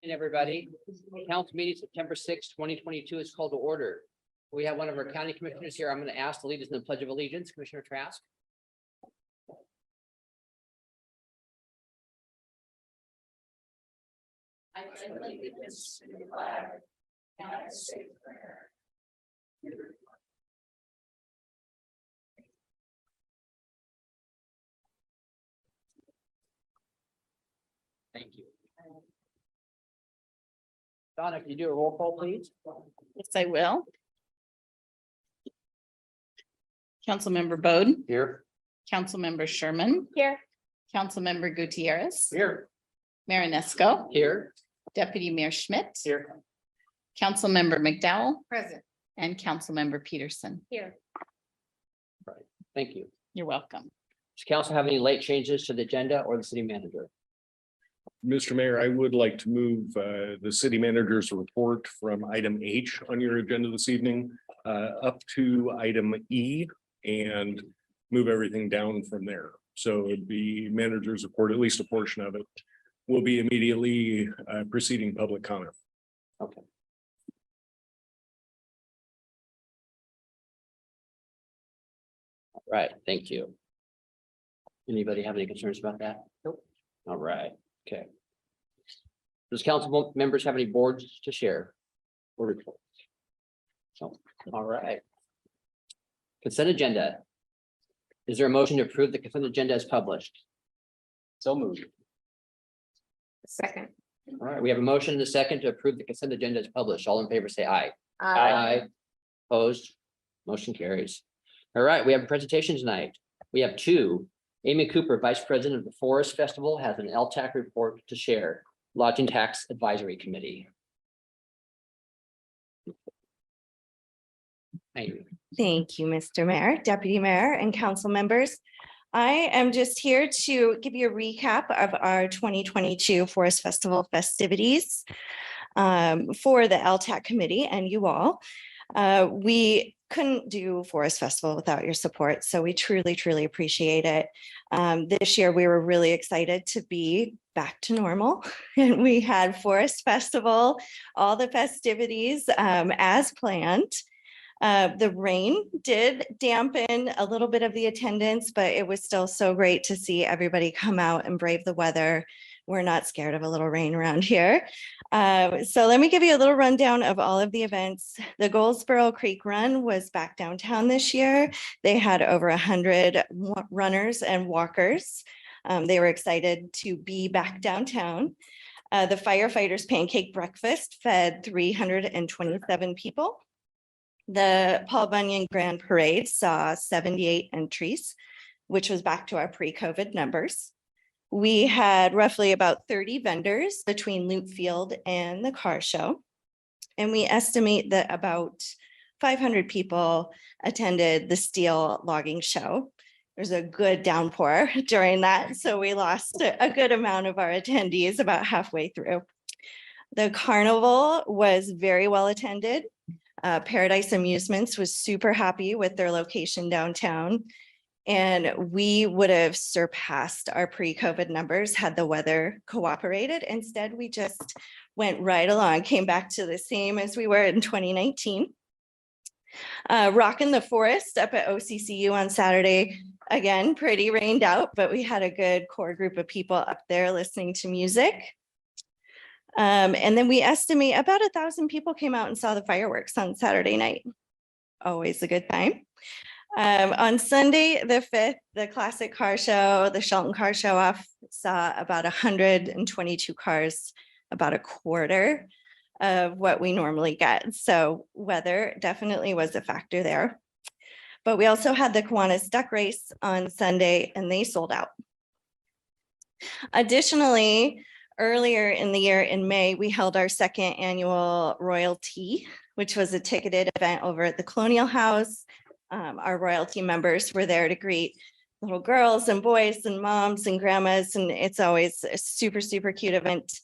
And everybody, council meeting September 6th, 2022 is called to order. We have one of our county commissioners here. I'm going to ask to lead us in the Pledge of Allegiance, Commissioner Trask. I pledge allegiance to the flag of the United States of America. Thank you. Donna, can you do a roll call, please? Yes, I will. Councilmember Bode, Here. Councilmember Sherman. Here. Councilmember Gutierrez. Here. Marinesco. Here. Deputy Mayor Schmidt. Here. Councilmember McDowell. Present. And Councilmember Peterson. Here. Thank you. You're welcome. Does council have any late changes to the agenda or the city manager? Mr. Mayor, I would like to move the city manager's report from item H on your agenda this evening up to item E and move everything down from there. So the manager's report, at least a portion of it, will be immediately preceding public comment. Okay. All right, thank you. Anybody have any concerns about that? Nope. All right, okay. Does council members have any boards to share or reports? So, all right. Consent agenda. Is there a motion to approve the consent agenda as published? So moved. Second. All right, we have a motion and a second to approve the consent agenda as published. All in favor, say aye. Opposed, motion carries. All right, we have a presentation tonight. We have two. Amy Cooper, Vice President of the Forest Festival, has an LTAC report to share. Lodging Tax Advisory Committee. Amy. Thank you, Mr. Mayor, Deputy Mayor, and council members. I am just here to give you a recap of our 2022 Forest Festival festivities for the LTAC committee and you all. We couldn't do Forest Festival without your support, so we truly appreciate it. This year, we were really excited to be back to normal, and we had Forest Festival, all the festivities as planned. The rain did dampen a little bit of the attendance, but it was still so great to see everybody come out and brave the weather. We're not scared of a little rain around here. So let me give you a little rundown of all of the events. The Goldsboro Creek Run was back downtown this year. They had over 100 runners and walkers. They were excited to be back downtown. The Firefighters Pancake Breakfast fed 327 people. The Paul Bunyan Grand Parade saw 78 entries, which was back to our pre-COVID numbers. We had roughly about 30 vendors between Loop Field and the car show. And we estimate that about 500 people attended the steel logging show. There's a good downpour during that, so we lost a good amount of our attendees about halfway through. The carnival was very well attended. Paradise Amusements was super happy with their location downtown. And we would have surpassed our pre-COVID numbers had the weather cooperated. Instead, we just went right along, came back to the same as we were in 2019. Rockin' the Forest up at OCCU on Saturday, again, pretty rained out, but we had a good core group of people up there listening to music. And then we estimate about 1,000 people came out and saw the fireworks on Saturday night. Always a good time. On Sunday, the 5th, the classic car show, the Shelton car show off saw about 122 cars, about a quarter of what we normally get. So weather definitely was a factor there. But we also had the Kiwanis duck race on Sunday and they sold out. Additionally, earlier in the year in May, we held our second annual Royalty, which was a ticketed event over at the Colonial House. Our royalty members were there to greet little girls and boys and moms and grandmas, and it's always a super cute event.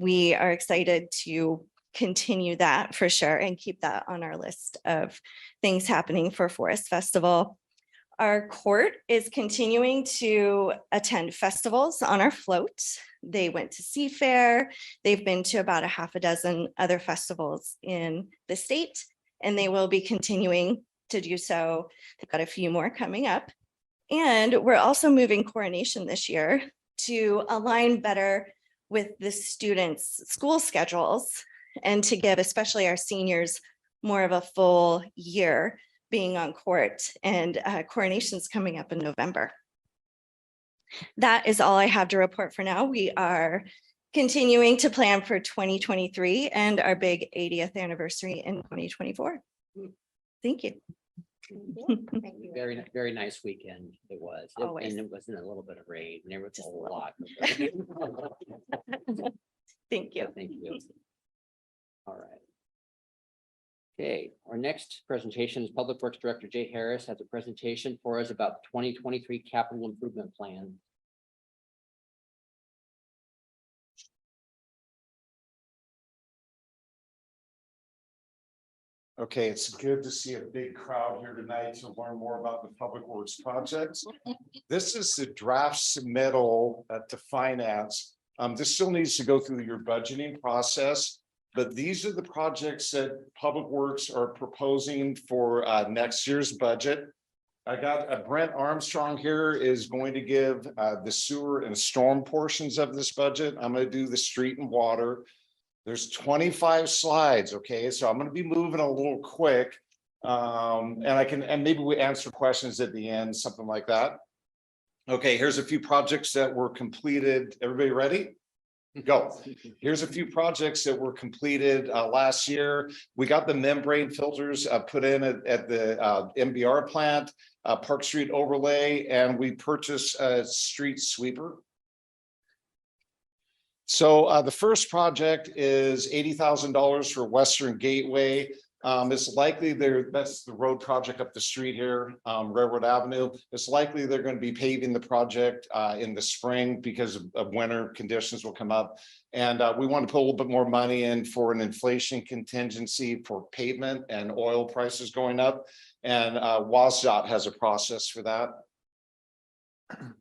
We are excited to continue that for sure and keep that on our list of things happening for Forest Festival. Our court is continuing to attend festivals on our float. They went to Seafair. They've been to about a half a dozen other festivals in the state, and they will be continuing to do so. They've got a few more coming up. And we're also moving coronation this year to align better with the students' school schedules and to give especially our seniors more of a full year being on court, and coronation's coming up in November. That is all I have to report for now. We are continuing to plan for 2023 and our big 80th anniversary in 2024. Thank you. Very, very nice weekend it was. Always. And it wasn't a little bit of rain. There was Just a a little. lot. Thank you. Thank you. All right. Okay, our next presentation is Public Works Director Jay Harris has a presentation for us about 2023 capital improvement plan. Okay, it's good to see a big crowd here tonight to learn more about the Public Works projects. This is the draft submittal to finance. This still needs to go through your budgeting process, but these are the projects that Public Works are proposing for next year's budget. I got Brent Armstrong here is going to give the sewer and storm portions of this budget. I'm going to do the street and water. There's 25 slides, okay, so I'm going to be moving a little quick. And maybe we answer questions at the end, something like that. Okay, here's a few projects that were completed. Everybody ready? Go. Here's a few projects that were completed last year. We got the membrane filters put in at the MBR plant, Park Street overlay, and we purchased a street sweeper. So the first project is $80,000 for Western Gateway. It's likely that's the road project up the street here, Railroad Avenue. It's likely they're going to be paving the project in the spring because of winter conditions will come up. And we want to put a little bit more money in for an inflation contingency for pavement and oil prices going up. And WASDOT has a process for that.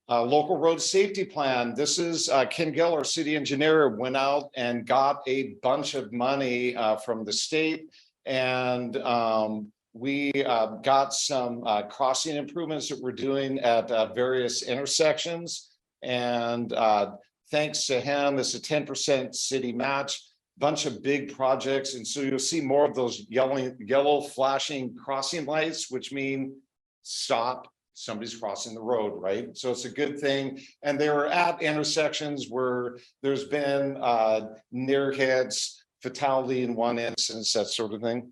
Local road safety plan. This is Ken Gill, our city engineer, went out and got a bunch of money from the state. And we got some crossing improvements that we're doing at various intersections. And thanks to him, it's a 10% city match, bunch of big projects. And so you'll see more of those yellow flashing crossing lights, which mean stop. Somebody's crossing the road, right? So it's a good thing. And they were at intersections where there's been near hits, fatality in one instance, that sort of thing.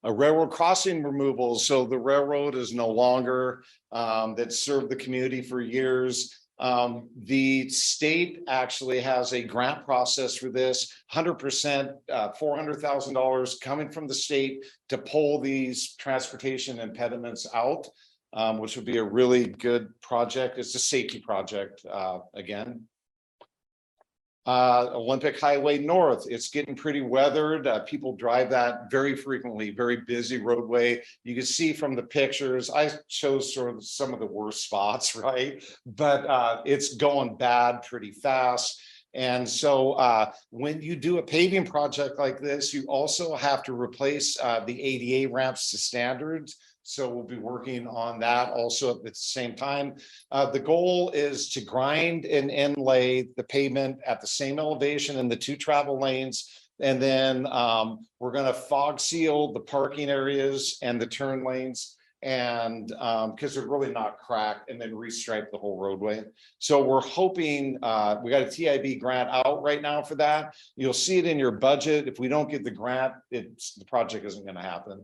A railroad crossing removal. So the railroad is no longer that served the community for years. The state actually has a grant process for this, 100%, $400,000 coming from the state to pull these transportation impediments out, which would be a really good project. It's a safety project again. Olympic Highway North, it's getting pretty weathered. People drive that very frequently, very busy roadway. You can see from the pictures, I chose sort of some of the worst spots, right? But it's going bad pretty fast. And so when you do a paving project like this, you also have to replace the ADA ramps to standards. So we'll be working on that also at the same time. The goal is to grind and inlay the pavement at the same elevation in the two travel lanes. And then we're going to fog seal the parking areas and the turn lanes, and because they're really not cracked, and then restripe the whole roadway. So we're hoping, we got a TIB grant out right now for that. You'll see it in your budget. If we don't get the grant, the project isn't going to happen.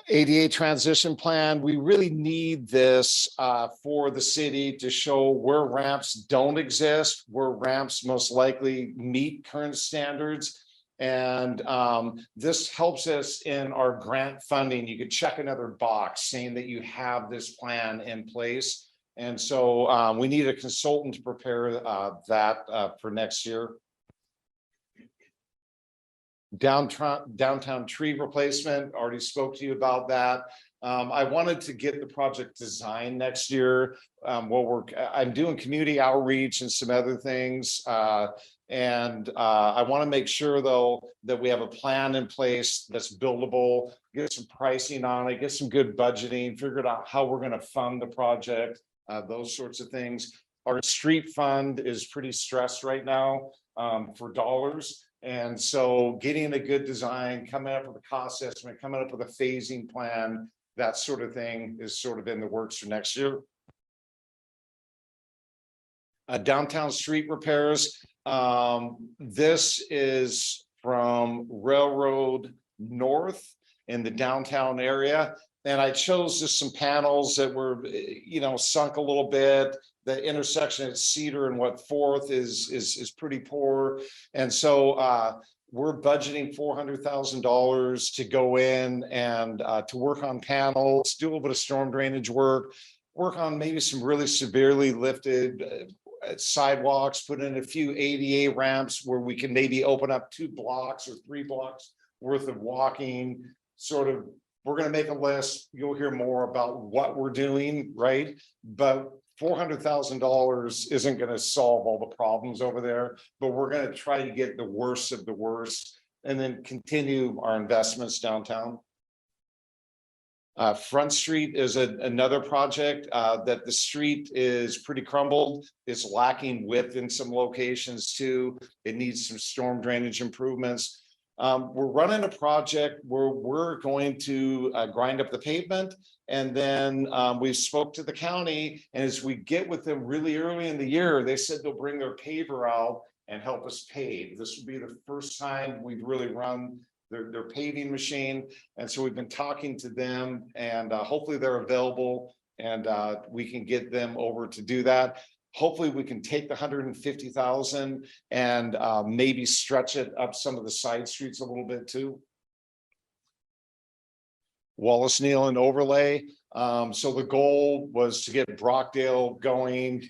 ADA transition plan. We really need this for the city to show where ramps don't exist, where ramps most likely meet current standards. And this helps us in our grant funding. You could check another box saying that you have this plan in place. And so we need a consultant to prepare that for next year. Downtown tree replacement, already spoke to you about that. I wanted to get the project designed next year. I'm doing community outreach and some other things. I want to make sure though, that we have a plan in place that's buildable, get some pricing on it, get some good budgeting, figure out how we're going to fund the project, those sorts of things. Our street fund is pretty stressed right now for dollars. And so getting a good design, coming up with a cost estimate, coming up with a phasing plan, that sort of thing is sort of in the works for next year. Downtown street repairs. This is from Railroad North in the downtown area. And I chose just some panels that were, sunk a little bit. The intersection at Cedar and what Fourth is pretty poor. And so we're budgeting $400,000 to go in and to work on panels, do a little bit of storm drainage work on maybe some really severely lifted sidewalks, put in a few ADA ramps where we can maybe open up 2 blocks or 3 blocks worth of walking. Sort of, we're going to make a list. You'll hear more about what we're doing, right? But $400,000 isn't going to solve all the problems over there, but we're going to try to get the worst of the worst and then continue our investments downtown. Front Street is another project that the street is pretty crumbled. It's lacking width in some locations too. It needs some storm drainage improvements. We're running a project where we're going to grind up the pavement, and then we spoke to the county, and as we get with them really early in the year, they said they'll bring their paver out and help us pave. This will be the first time we've really run their paving machine. And so we've been talking to them, and hopefully they're available, and we can get them over to do that. Hopefully we can take the 150,000 and maybe stretch it up some of the side streets a little bit too. Wallace Neal and overlay. So the goal was to get Brockdale going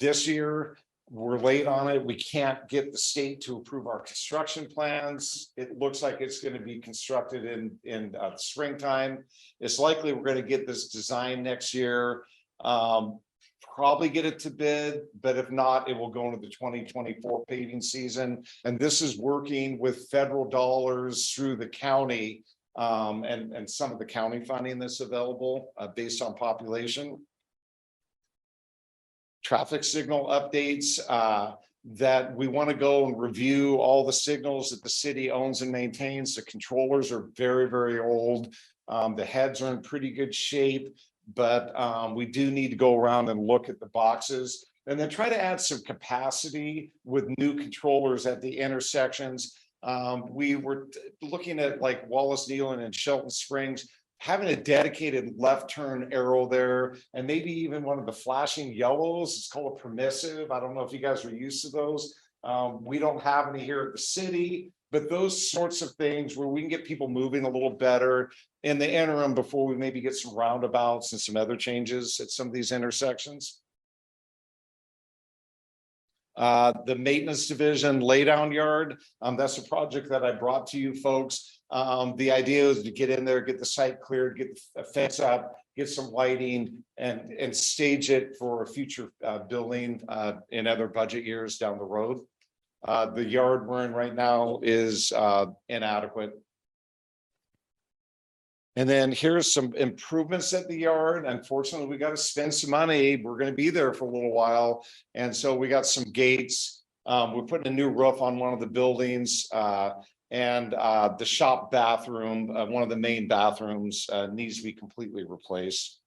this year. We're late on it. We can't get the state to approve our construction plans. It looks like it's going to be constructed in springtime. It's likely we're going to get this design next year. Probably get it to bid, but if not, it will go into the 2024 paving season. And this is working with federal dollars through the county and some of the county funding that's available based on population. Traffic signal updates that we want to go and review all the signals that the city owns and maintains. The controllers are very, very old. The heads are in pretty good shape, but we do need to go around and look at the boxes and then try to add some capacity with new controllers at the intersections. We were looking at like Wallace Neal and Shelton Springs, having a dedicated left turn arrow there, and maybe even one of the flashing yellows. It's called a permissive. I don't know if you guys are used to those. We don't have any here at the city, but those sorts of things where we can get people moving a little better in the interim before we maybe get some roundabouts and some other changes at some of these intersections. The maintenance division laydown yard. That's a project that I brought to you folks. The idea is to get in there, get the site cleared, get the fence up, get some lighting, and stage it for a future building in other budget years down the road. The yard we're in right now is inadequate. And then here's some improvements at the yard. Unfortunately, we got to spend some money. We're going to be there for a little while. And so we got some gates. We're putting a new roof on one of the buildings. And the shop bathroom, one of the main bathrooms, needs to be completely replaced.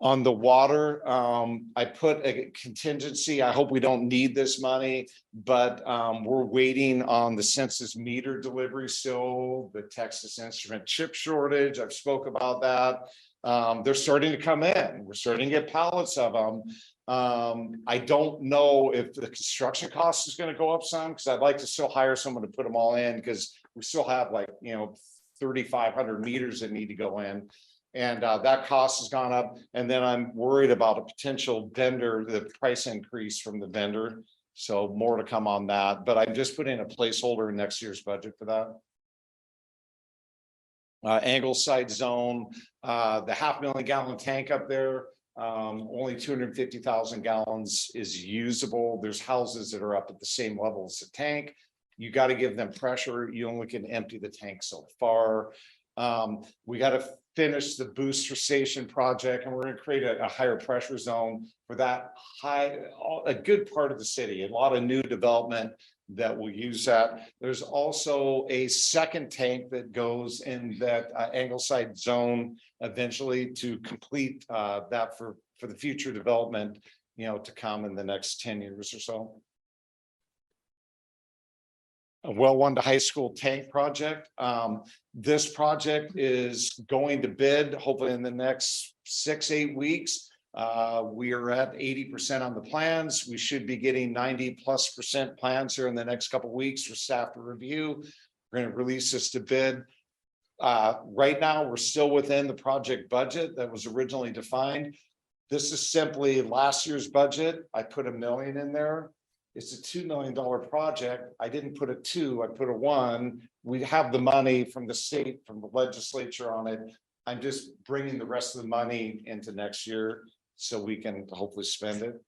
On the water, I put a contingency. I hope we don't need this money, but we're waiting on the census meter delivery still, the Texas Instrument chip shortage. I've spoke about that. They're starting to come in. We're starting to get pallets of them. I don't know if the construction cost is going to go up some, because I'd like to still hire someone to put them all in, because we still have 3,500 meters that need to go in. And that cost has gone up. And then I'm worried about a potential vendor, the price increase from the vendor. So more to come on that, but I'm just putting a placeholder in next year's budget for that. Angleside zone, the 500,000 gallon tank up there, only 250,000 gallons is usable. There's houses that are up at the same level as the tank. You got to give them pressure. You only can empty the tank so far. We got to finish the booster station project, and we're going to create a higher pressure zone for that a good part of the city. A lot of new development that will use that. There's also a second tank that goes in that Angleside zone eventually to complete that for the future development, to come in the next 10 years or so. A well one to high school tank project. This project is going to bid hopefully in the next 6-8 weeks. We are at 80% on the plans. We should be getting 90+% plans here in the next couple of weeks for staff to review. We're going to release this to bid. Right now, we're still within the project budget that was originally defined. This is simply last year's budget. I put $1 million in there. It's a $2 million project. I didn't put a 2, I put a 1. We have the money from the state, from the legislature on it. I'm just bringing the rest of the money into next year so we can hopefully spend it.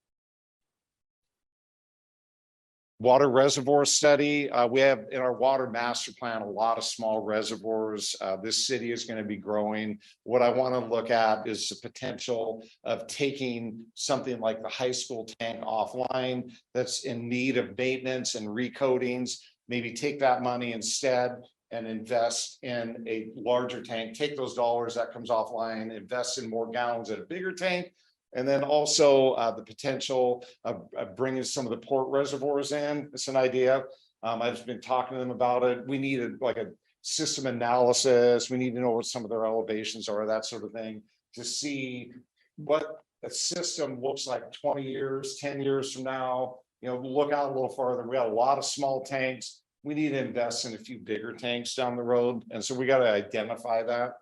Water reservoir study. We have in our water master plan a lot of small reservoirs. This city is going to be growing. What I want to look at is the potential of taking something like the high school tank offline that's in need of maintenance and recoatings. Maybe take that money instead and invest in a larger tank. Take those dollars that comes offline, invest in more gallons at a bigger tank. And then also the potential of bringing some of the port reservoirs in. It's an idea. I've been talking to them about it. We need a system analysis. We need to know what some of their elevations are, that sort of thing, to see what a system looks like 20 years, 10 years from now. Look out a little farther. We got a lot of small tanks. We need to invest in a few bigger tanks down the road. And so we got to identify that.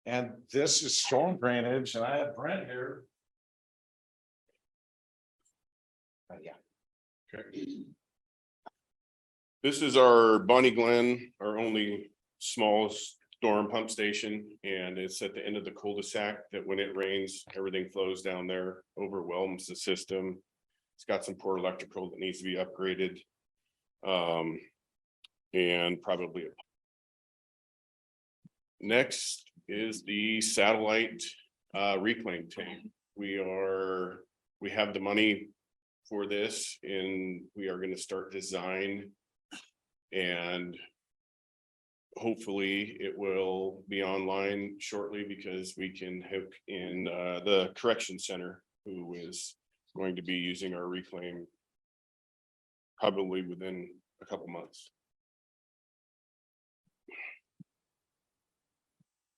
And this is storm drainage, and I have Brent here. Yeah. Okay. This is our Bonnie Glen, our only smallest storm pump station, and it's at the end of the cul-de-sac that when it rains, everything flows down there, overwhelms the system. It's got some poor electrical that needs to be upgraded. And probably next is the satellite reclaim tank. We have the money for this, and we are going to start design, and hopefully it will be online shortly because we can hook in the correction center, who is going to be using our reclaim probably within a couple months.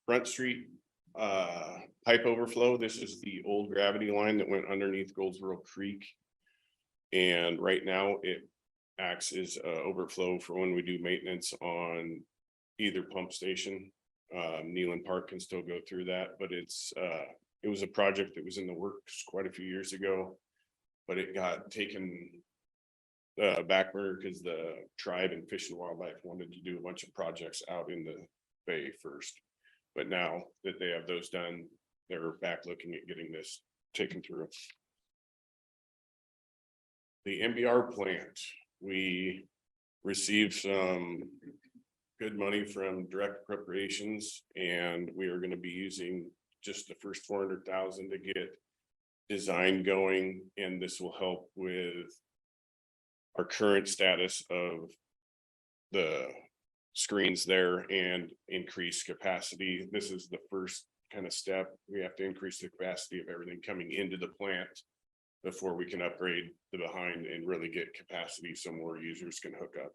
Front Street pipe overflow. This is the old gravity line that went underneath Goldsboro Creek. And right now it acts as overflow for when we do maintenance on either pump station. Neyland Park can still go through that, but it was a project that was in the works quite a few years ago, but it got taken back burner because the tribe and Fish and Wildlife wanted to do a bunch of projects out in the bay first. But now that they have those done, they're back looking at getting this taken through. The MBR plant, we received some good money from direct appropriations, and we are going to be using just the first 400,000 to get design going, and this will help with our current status of the screens there and increase capacity. This is the first kind of step. We have to increase the capacity of everything coming into the plant before we can upgrade the behind and really get capacity so more users can hook up.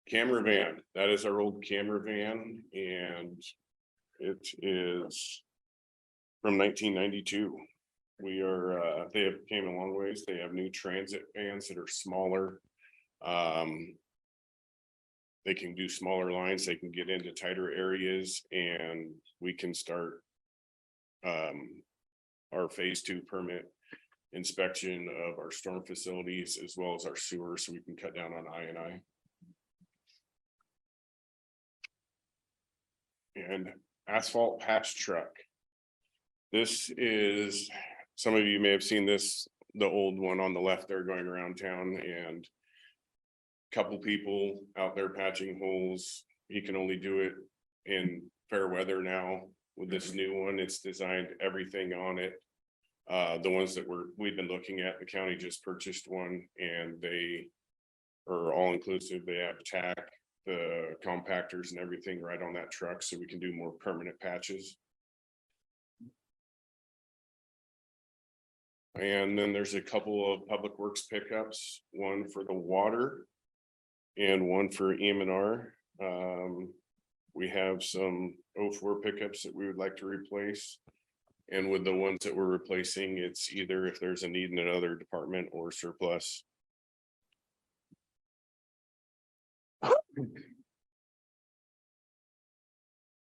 Camera van, that is our old camera van, and it is from 1992. We are they have came a long ways. They have new transit vans that are smaller. they can do smaller lines, they can get into tighter areas, and we can start our phase 2 permit inspection of our storm facilities as well as our sewer, so we can cut down on I&I. And asphalt patch truck. This is, some of you may have seen this, the old one on the left there going around town, and couple people out there patching holes. You can only do it in fair weather now. With this new one, it's designed everything on it. The ones that we've been looking at, the county just purchased one, and they are all inclusive. They have tack, the compactors and everything right on that truck, so we can do more permanent patches. And then there's a couple of public works pickups, one for the water and one for EM&R. We have some 04 pickups that we would like to replace. And with the ones that we're replacing, it's either if there's a need in another department or surplus.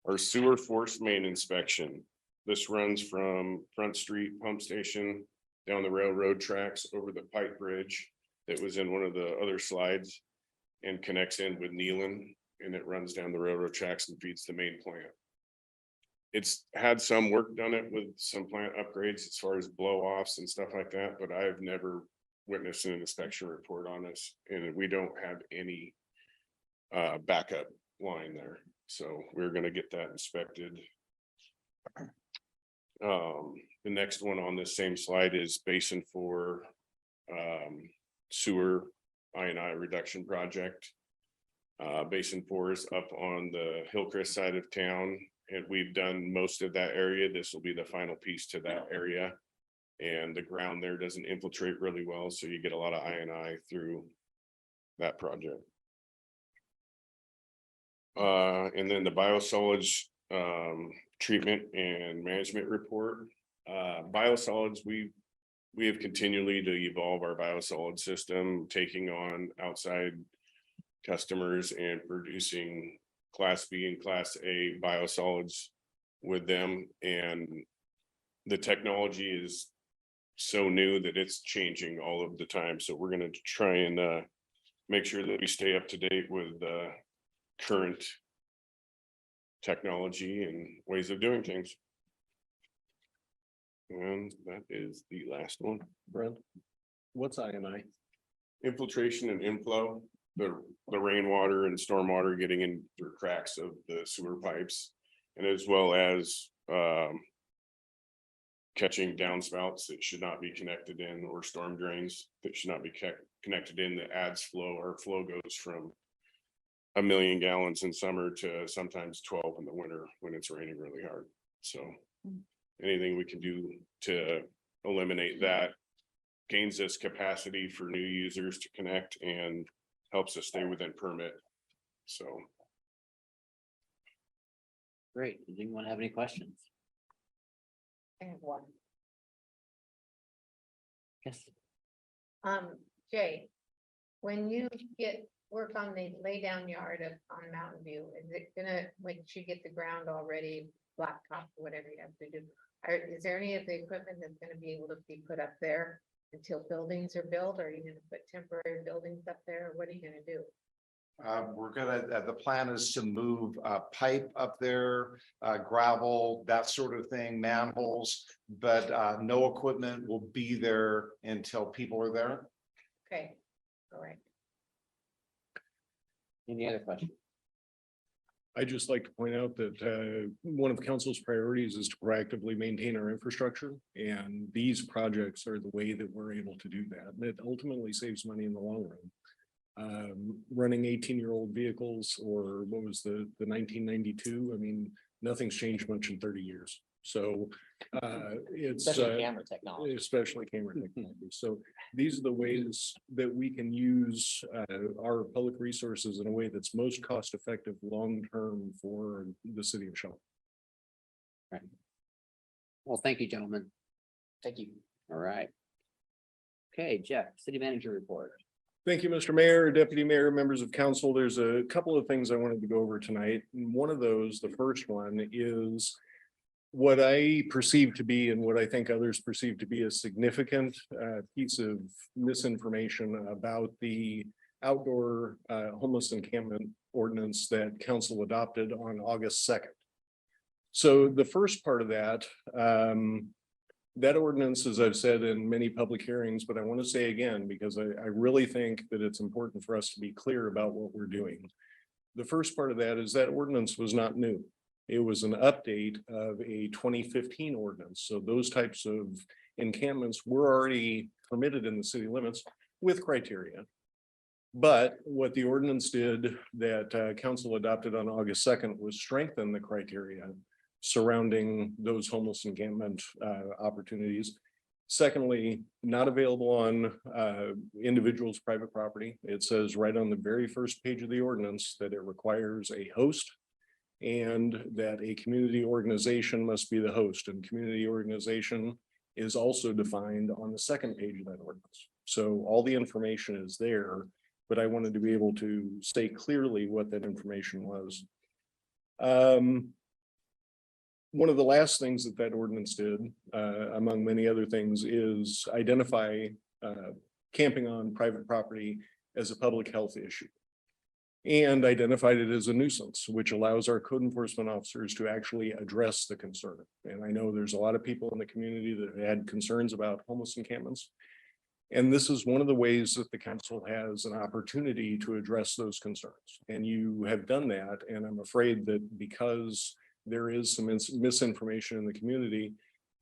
Our sewer force main inspection. This runs from Front Street Pump Station down the railroad tracks over the pipe bridge that was in one of the other slides and connects in with Nealon, and it runs down the railroad tracks and feeds the main plant. It's had some work done it with some plant upgrades as far as blow offs and stuff like that, but I've never witnessed an inspection report on this, and we don't have any backup line there. So we're gonna get that inspected. The next one on this same slide is Basin 4 sewer I&I reduction project. Basin 4 is up on the Hillcrest side of town, and we've done most of that area. This will be the final piece to that area. And the ground there doesn't infiltrate really well, so you get a lot of I&I through that project. And then the biosolids treatment and management report. Biosolids, we have continually to evolve our biosolid system, taking on outside customers and producing Class B and Class A biosolids with them. And the technology is so new that it's changing all of the time. So we're going to try and make sure that we stay up to date with current technology and ways of doing things. And that is the last one. Brent, what's I&I? Infiltration and inflow, the rainwater and stormwater getting in through cracks of the sewer pipes, and as well as catching downspouts that should not be connected in, or storm drains that should not be connected in, that adds flow. Our flow goes from 1 million gallons in summer to sometimes 12 in the winter when it's raining really hard. So anything we can do to eliminate that gains us capacity for new users to connect and helps us stay within permit. So. Great. Does anyone have any questions? I have one. Yes. Jay, when you get work on the laydown yard on Mountain View, is it gonna, once you get the ground already, blacktop, whatever you have to do? Is there any of the equipment that's gonna be able to be put up there until buildings are built? Or are you gonna put temporary buildings up there? What are you gonna do? We're gonna, the plan is to move pipe up there, gravel, that sort of thing, manholes, but no equipment will be there until people are there. Okay, all right. Any other questions? I'd just like to point out that one of the council's priorities is to proactively maintain our infrastructure. And these projects are the way that we're able to do that. And it ultimately saves money in the long run. Running 18-year-old vehicles, or what was the 1992? I mean, nothing's changed much in 30 years. So it's Especially camera technology. especially camera technology. So these are the ways that we can use our public resources in a way that's most cost effective long-term for the city of Shelton. Right. Well, thank you, gentlemen. Thank you. All right. Okay, Jeff, city manager report. Thank you, Mr. Mayor, Deputy Mayor, members of council. There's a couple of things I wanted to go over tonight. And one of those, the first one, is what I perceive to be and what I think others perceive to be a significant piece of misinformation about the outdoor homeless encampment ordinance that council adopted on August 2nd. So the first part of that, that ordinance, as I've said in many public hearings, but I want to say again, because I really think that it's important for us to be clear about what we're doing. The first part of that is that ordinance was not new. It was an update of a 2015 ordinance. So those types of encampments were already permitted in the city limits with criteria. But what the ordinance did that council adopted on August 2nd was strengthen the criteria surrounding those homeless encampment opportunities. Secondly, not available on individuals' private property. It says right on the very first page of the ordinance that it requires a host and that a community organization must be the host, and community organization is also defined on the second page of that ordinance. So all the information is there, but I wanted to be able to state clearly what that information was. One of the last things that that ordinance did, among many other things, is identify camping on private property as a public health issue and identified it as a nuisance, which allows our code enforcement officers to actually address the concern. And I know there's a lot of people in the community that had concerns about homeless encampments. And this is one of the ways that the council has an opportunity to address those concerns. And you have done that. And I'm afraid that because there is some misinformation in the community,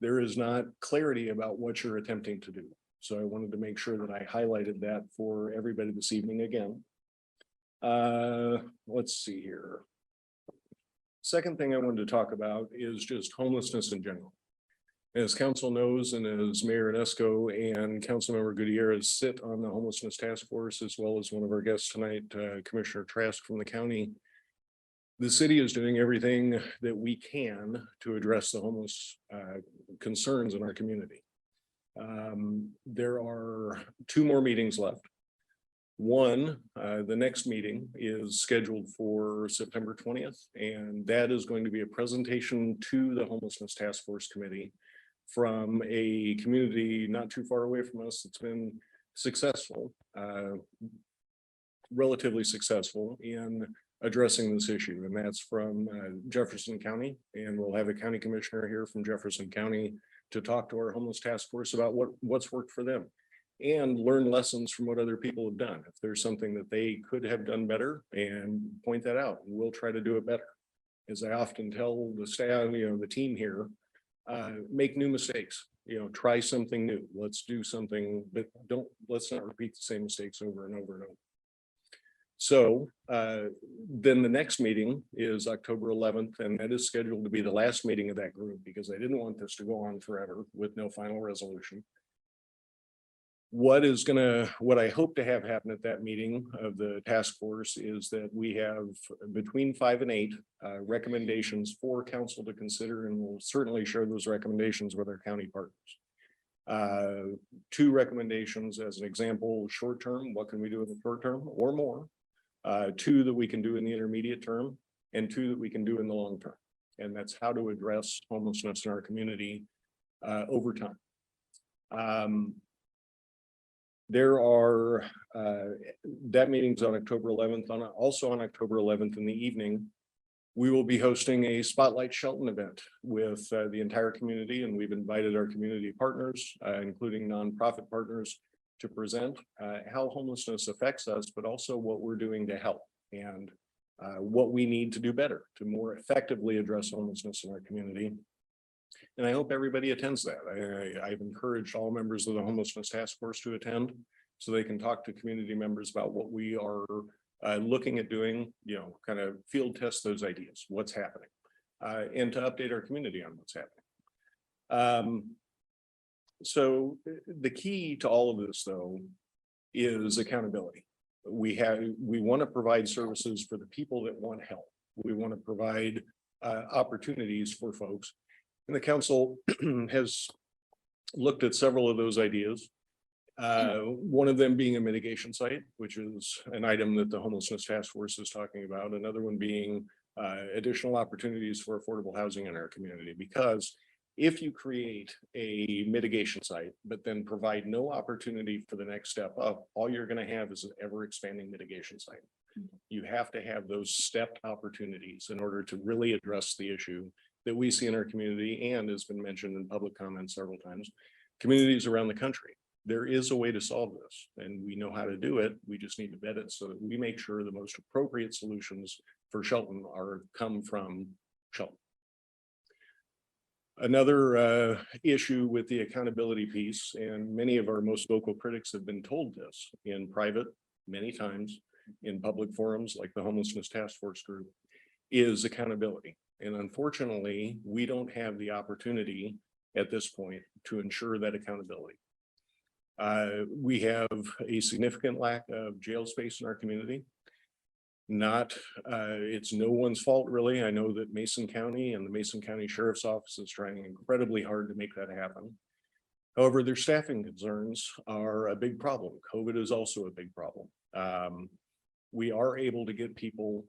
there is not clarity about what you're attempting to do. So I wanted to make sure that I highlighted that for everybody this evening again. Let's see here. Second thing I wanted to talk about is just homelessness in general. As council knows, and as Mayor Inesco and Councilmember Gutierrez sit on the homelessness task force, as well as one of our guests tonight, Commissioner Trask from the county, the city is doing everything that we can to address the homeless concerns in our community. There are 2 more meetings left. One, the next meeting is scheduled for September 20th, and that is going to be a presentation to the Homelessness Task Force Committee from a community not too far away from us. It's been successful, relatively successful in addressing this issue, and that's from Jefferson County. And we'll have a county commissioner here from Jefferson County to talk to our homeless task force about what's worked for them and learn lessons from what other people have done. If there's something that they could have done better, and point that out, we'll try to do it better. As I often tell the staff, the team here, make new mistakes, try something new. Let's do something, but let's not repeat the same mistakes over and over and over. So then the next meeting is October 11th, and that is scheduled to be the last meeting of that group because I didn't want this to go on forever with no final resolution. What I hope to have happen at that meeting of the task force is that we have between 5 and 8 recommendations for council to consider, and we'll certainly share those recommendations with our county partners. 2 recommendations as an example: short term, what can we do in the short term or more? 2 that we can do in the intermediate term, and 2 that we can do in the long term. And that's how to address homelessness in our community over time. That meeting's on October 11th. Also on October 11th in the evening, we will be hosting a Spotlight Shelton event with the entire community, and we've invited our community partners, including nonprofit partners, to present how homelessness affects us, but also what we're doing to help and what we need to do better to more effectively address homelessness in our community. And I hope everybody attends that. I've encouraged all members of the Homelessness Task Force to attend so they can talk to community members about what we are looking at doing, kind of field test those ideas, what's happening, and to update our community on what's happening. So the key to all of this, though, is accountability. We want to provide services for the people that want help. We want to provide opportunities for folks. And the council has looked at several of those ideas. One of them being a mitigation site, which is an item that the homelessness task force is talking about. Another one being additional opportunities for affordable housing in our community, because if you create a mitigation site, but then provide no opportunity for the next step up, all you're going to have is an ever expanding mitigation site. You have to have those stepped opportunities in order to really address the issue that we see in our community and has been mentioned in public comments several times, communities around the country. There is a way to solve this and we know how to do it. We just need to vet it so that we make sure the most appropriate solutions for Shelton come from Shelton. Another issue with the accountability piece, and many of our most vocal critics have been told this in private many times in public forums like the Homelessness Task Force group, is accountability. And unfortunately, we don't have the opportunity at this point to ensure that accountability. We have a significant lack of jail space in our community. It's no one's fault, really. I know that Mason County and the Mason County Sheriff's Office is trying incredibly hard to make that happen. However, their staffing concerns are a big problem. COVID is also a big problem. We are able to get people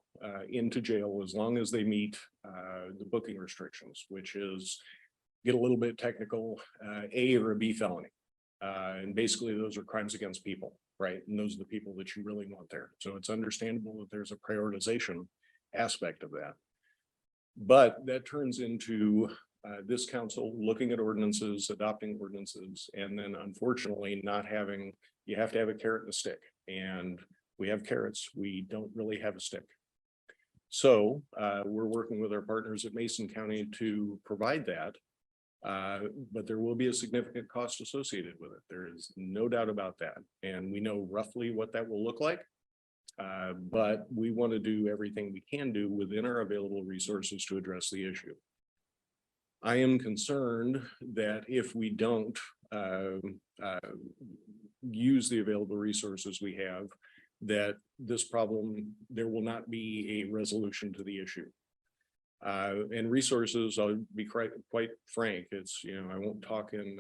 into jail as long as they meet the booking restrictions, which is, get a little bit technical, A or a B felony. And basically those are crimes against people, right? And those are the people that you really want there. So it's understandable that there's a prioritization aspect of that. But that turns into this council looking at ordinances, adopting ordinances, and then unfortunately not having, you have to have a carrot and a stick. And we have carrots, we don't really have a stick. So we're working with our partners at Mason County to provide that. But there will be a significant cost associated with it. There is no doubt about that. And we know roughly what that will look like. But we want to do everything we can do within our available resources to address the issue. I am concerned that if we don't use the available resources we have, that this problem, there will not be a resolution to the issue. And resources, I'll be quite frank, it's, you know, I won't talk in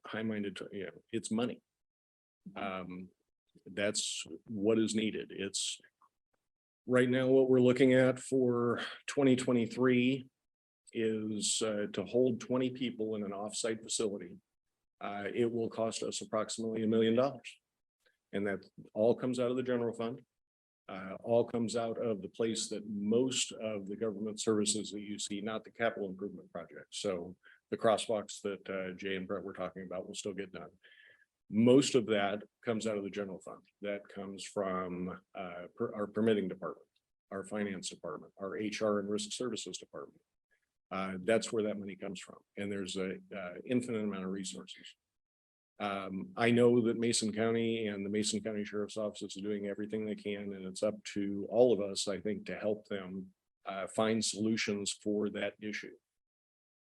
high-minded, you know, it's money. That's what is needed. It's right now what we're looking at for 2023 is to hold 20 people in an offsite facility. It will cost us approximately $1 million. And that all comes out of the general fund. All comes out of the place that most of the government services that you see, not the capital improvement project. So the crosswalks that Jay and Brett were talking about will still get done. Most of that comes out of the general fund. That comes from our permitting department, our finance department, our HR and risk services department. That's where that money comes from. And there's a infinite amount of resources. I know that Mason County and the Mason County Sheriff's Office is doing everything they can, and it's up to all of us, I think, to help them find solutions for that issue.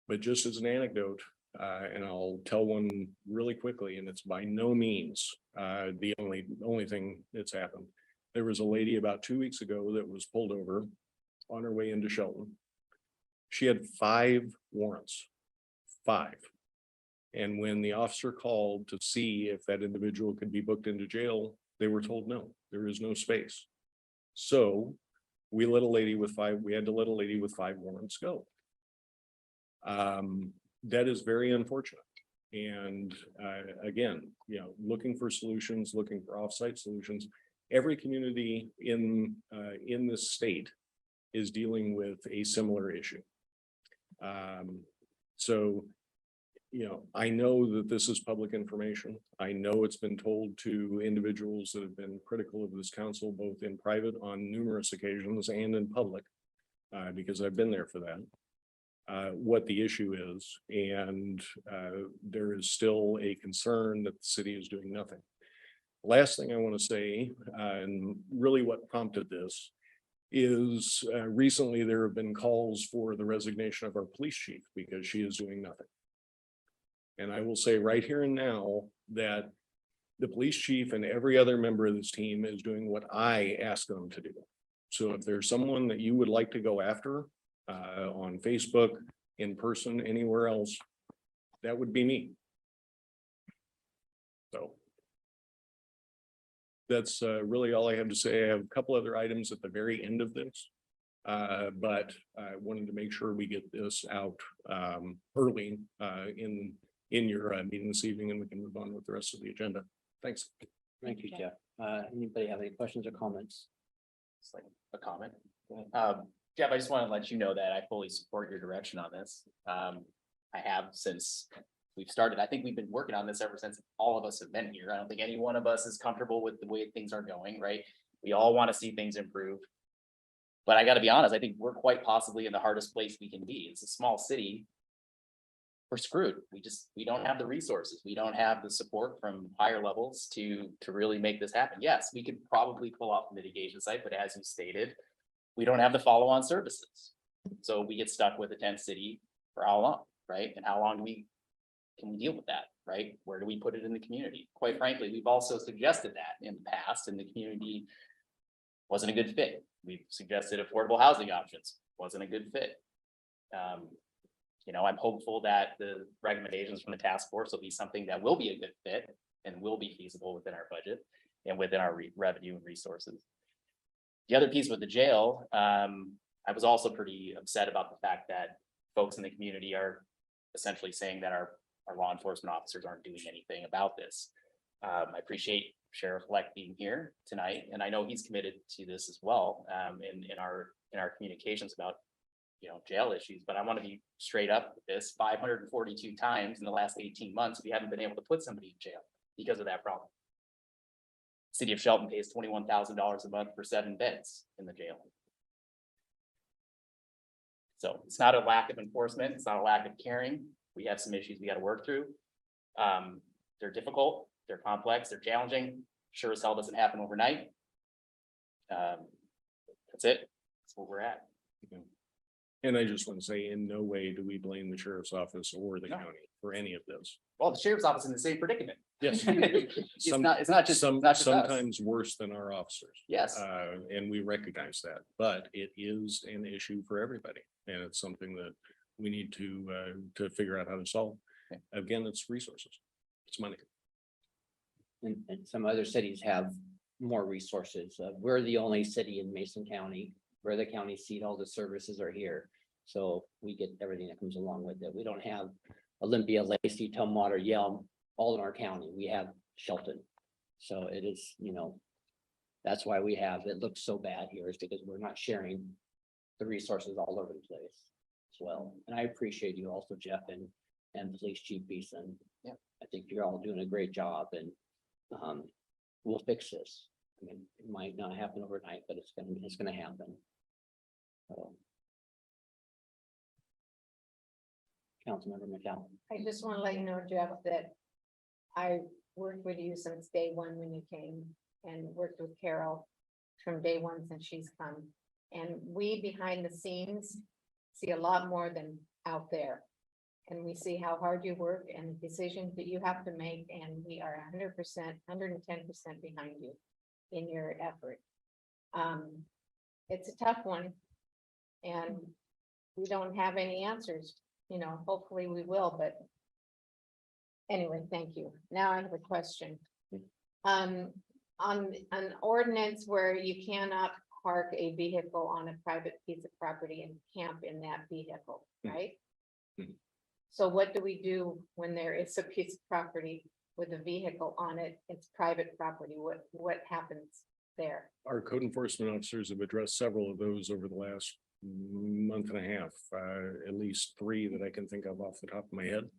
But just as an anecdote, and I'll tell one really quickly, and it's by no means the only thing that's happened. There was a lady about 2 weeks ago that was pulled over on her way into Shelton. She had 5 warrants, 5. And when the officer called to see if that individual could be booked into jail, they were told no, there is no space. So we let a lady with 5, we had to let a lady with 5 warrants go. That is very unfortunate. And again, you know, looking for solutions, looking for offsite solutions. Every community in this state is dealing with a similar issue. So, you know, I know that this is public information. I know it's been told to individuals that have been critical of this council, both in private on numerous occasions and in public, because I've been there for that, what the issue is. And there is still a concern that the city is doing nothing. Last thing I want to say, and really what prompted this, is recently there have been calls for the resignation of our police chief because she is doing nothing. And I will say right here and now that the police chief and every other member of this team is doing what I ask them to do. So if there's someone that you would like to go after on Facebook, in person, anywhere else, that would be me. So. That's really all I have to say. I have a couple other items at the very end of this. But I wanted to make sure we get this out early in your meeting this evening, and we can move on with the rest of the agenda. Thanks. Thank you, Jeff. Anybody have any questions or comments? It's like a comment. Jeff, I just want to let you know that I fully support your direction on this. I have since we've started. I think we've been working on this ever since all of us have been here. I don't think any one of us is comfortable with the way things are going, right? We all want to see things improve. But I got to be honest, I think we're quite possibly in the hardest place we can be. It's a small city. We're screwed. We don't have the resources. We don't have the support from higher levels to really make this happen. Yes, we could probably pull off the mitigation site, but as you stated, we don't have the follow-on services. So we get stuck with a tent city for how long, right? And how long can we deal with that, right? Where do we put it in the community? Quite frankly, we've also suggested that in the past, and the community wasn't a good fit. We've suggested affordable housing options, wasn't a good fit. You know, I'm hopeful that the recommendations from the task force will be something that will be a good fit and will be feasible within our budget and within our revenue and resources. The other piece with the jail, I was also pretty upset about the fact that folks in the community are essentially saying that our law enforcement officers aren't doing anything about this. I appreciate Sheriff Fleck being here tonight, and I know he's committed to this as well in our communications about jail issues. But I want to be straight up with this: 542 times in the last 18 months, we haven't been able to put somebody in jail because of that problem. City of Shelton pays $21,000 a month for 7 beds in the jail. So it's not a lack of enforcement. It's not a lack of caring. We have some issues we got to work through. They're difficult. They're complex. They're challenging. Sure as hell doesn't happen overnight. That's it. That's where we're at. And I just want to say, in no way do we blame the sheriff's office or the county for any of this. Well, the sheriff's office is in the same predicament. Yes. It's not just us. Sometimes worse than our officers. Yes. And we recognize that, but it is an issue for everybody. And it's something that we need to figure out how to solve. Okay. Again, it's resources. It's money. And some other cities have more resources. We're the only city in Mason County where the county seat, all the services are here. So we get everything that comes along with it. We don't have Olympia, Lacey, Tumwater, Yelm, all in our county. We have Shelton. So it is, that's why it looks so bad here, is because we're not sharing the resources all over the place as well. And I appreciate you also, Jeff, and Police Chief Beeson. Yeah. I think you're all doing a great job, and we'll fix this. I mean, it might not happen overnight, but it's gonna happen. So. Councilmember McDowell. I just want to let you know, Jeff, that I worked with you since day one when you came, and worked with Carol from day one since she's come. And we behind the scenes see a lot more than out there. And we see how hard you work and the decisions that you have to make, and we are 100%, 110% behind you in your effort. It's a tough one, and we don't have any answers. Hopefully we will, but anyway, thank you. Now I have a question. On an ordinance where you cannot park a vehicle on a private piece of property and camp in that vehicle, right? Mhm. So what do we do when there is a piece of property with a vehicle on it? It's private property. What happens there? Our code enforcement officers have addressed several of those over the last month and a half, at least 3 that I can think of off the top of my head.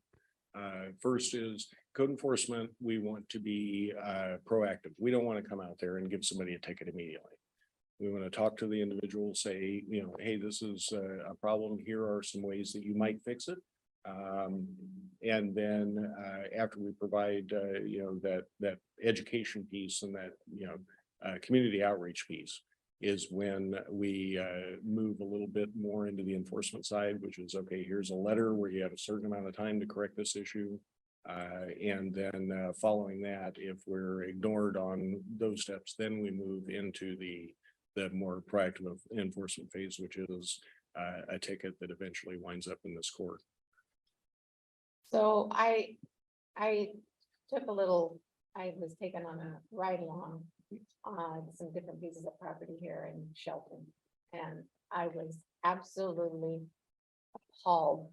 First is code enforcement. We want to be proactive. We don't want to come out there and give somebody a ticket immediately. We want to talk to the individual, say, hey, this is a problem. Here are some ways that you might fix it. And then after we provide, that education piece and that, community outreach piece, is when we move a little bit more into the enforcement side, which is, okay, here's a letter where you have a certain amount of time to correct this issue. And then following that, if we're ignored on those steps, then we move into the more proactive enforcement phase, which is a ticket that eventually winds up in this court. So I took a little I was taken on a ride along on some different pieces of property here in Shelton. And I was absolutely appalled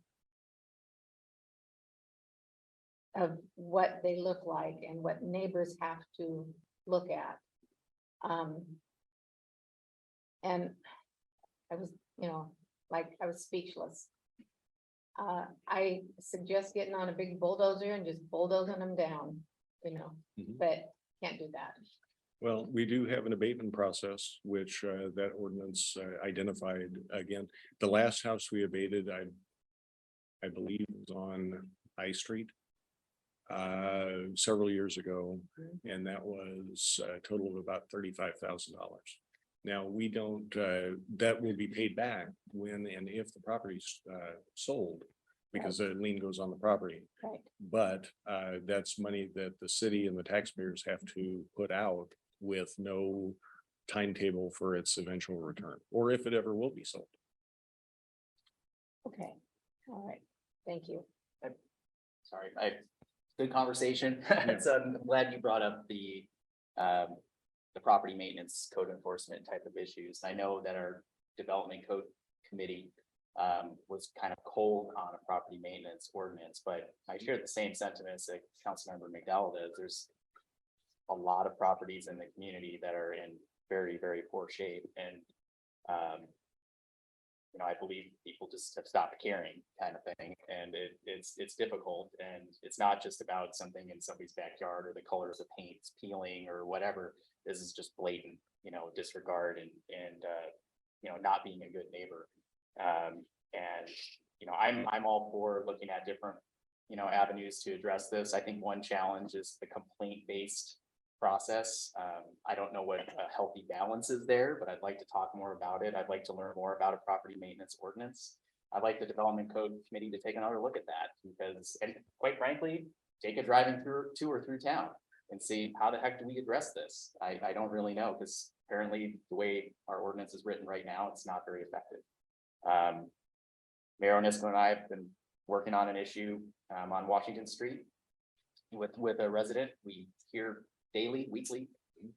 of what they look like and what neighbors have to look at. And I was, like, I was speechless. I suggest getting on a big bulldozer and just bulldozing them down, Mhm. but can't do that. Well, we do have an abatement process, which that ordinance identified again. The last house we abated, I believe was on High Street several years ago, and that was a total of about $35,000. Now, we don't, that will be paid back when and if the property's sold, because a lien goes on the property. Right. But that's money that the city and the taxpayers have to put out with no timetable for its eventual return, or if it ever will be sold. Okay, all right, thank you. Sorry, good conversation. So I'm glad you brought up the property maintenance code enforcement type of issues. I know that our development code committee was kind of cold on a property maintenance ordinance, but I share the same sentiments that Councilmember McDowell does. There's a lot of properties in the community that are in very, very poor shape, and I believe people just have stopped caring, kind of thing, and it's difficult, and it's not just about something in somebody's backyard or the colors of paints peeling or whatever. This is just blatant, disregard and not being a good neighbor. I'm all for looking at different avenues to address this. I think one challenge is the complaint-based process. I don't know what a healthy balance is there, but I'd like to talk more about it. I'd like to learn more about a property maintenance ordinance. I'd like the development code committee to take another look at that, because, and quite frankly, take a driving tour through town and see how the heck do we address this. I don't really know, because apparently the way our ordinance is written right now, it's not very effective. Mayor Onisco and I have been working on an issue on Washington Street with a resident. We hear daily, weekly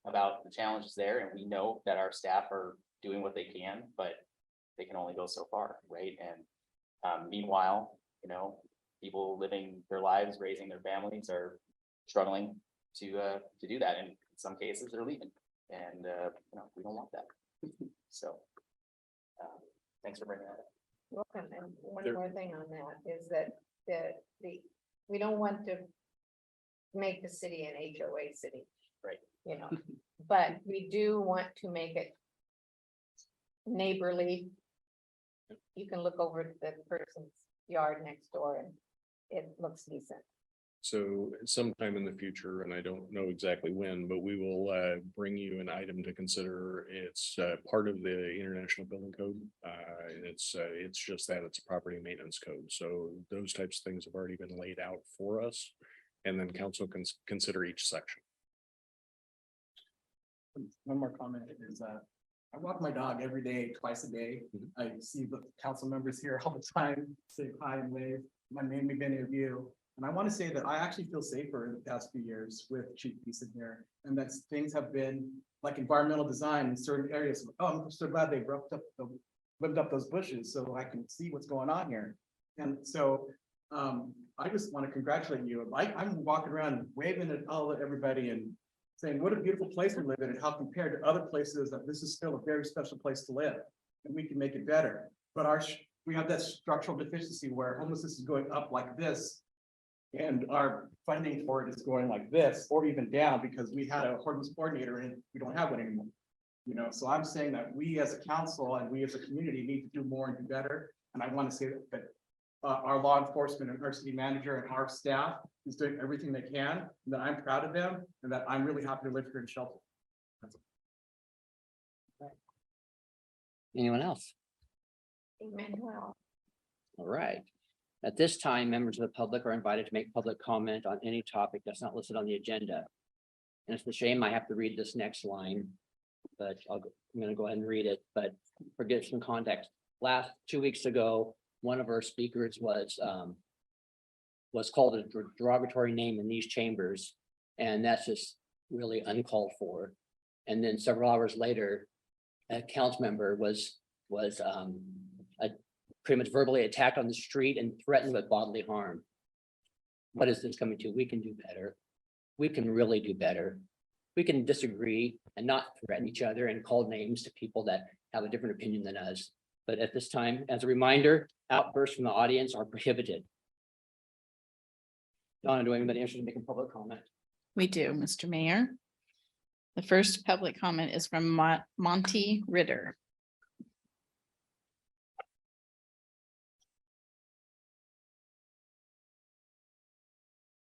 about the challenges there, and we know that our staff are doing what they can, but they can only go so far, right? And meanwhile, people living their lives, raising their families, are struggling to do that, and in some cases they're leaving, and we don't want that. So thanks for bringing that up. Welcome. And one There- more thing on that is that we don't want to make the city an HOA city. Right. But we do want to make it neighborly. You can look over the person's yard next door and it looks decent. So sometime in the future, and I don't know exactly when, but we will bring you an item to consider. It's part of the International Building Code. It's just that it's a property maintenance code. So those types of things have already been laid out for us. And then council can consider each section. One more comment is, I walk my dog every day, twice a day. I see the council members here all the time, say hi and wave. My name, many of you. And I want to say that I actually feel safer in the past few years with Chief Beeson here. And that things have been like environmental design in certain areas. Oh, I'm so glad they lived up those bushes so I can see what's going on here. And so I just want to congratulate you. I'm walking around waving at everybody and saying, what a beautiful place we live in, and how compared to other places that this is still a very special place to live, and we can make it better. But we have that structural deficiency where homelessness is going up like this, and our funding for it is going like this, or even down, because we had a homeless coordinator and we don't have one anymore. So I'm saying that we as a council and we as a community need to do more and do better. And I want to say that our law enforcement and our city manager and our staff is doing everything they can, and that I'm proud of them, and that I'm really happy to live here in Shelton. Anyone else? Emmanuel. All right. At this time, members of the public are invited to make public comment on any topic that's not listed on the agenda. And it's a shame I have to read this next line, but I'm going to go ahead and read it, but forget some context. 2 weeks ago, one of our speakers was called a derogatory name in these chambers. And that's just really uncalled for. And then several hours later, a council member was pretty much verbally attacked on the street and threatened with bodily harm. What is this coming to? We can do better. We can really do better. We can disagree and not threaten each other and call names to people that have a different opinion than us. But at this time, as a reminder, outbursts from the audience are prohibited. Donna, do anybody interested in making public comment? We do, Mr. Mayor. The first public comment is from Monty Ritter.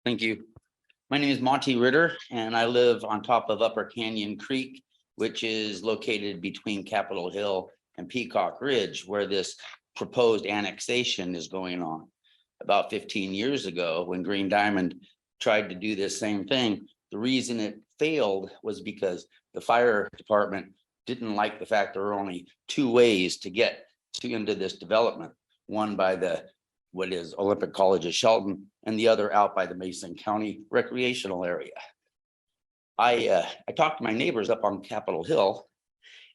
Thank you. My name is Monty Ritter and I live on top of Upper Canyon Creek, which is located between Capitol Hill and Peacock Ridge, where this proposed annexation is going on. About 15 years ago, when Green Diamond tried to do this same thing, the reason it failed was because the fire department didn't like the fact there were only two ways to get into this development. One by the what is Olympic College of Shelton, and the other out by the Mason County recreational area. I talked to my neighbors up on Capitol Hill,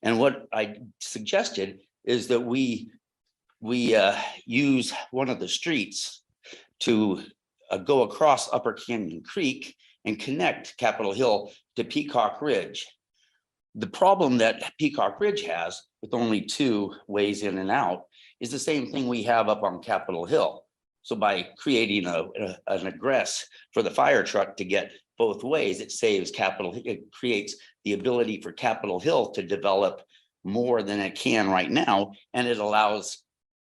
and what I suggested is that we use one of the streets to go across Upper Canyon Creek and connect Capitol Hill to Peacock Ridge. The problem that Peacock Ridge has, with only two ways in and out, is the same thing we have up on Capitol Hill. So by creating an egress for the fire truck to get both ways, it creates the ability for Capitol Hill to develop more than it can right now, and it allows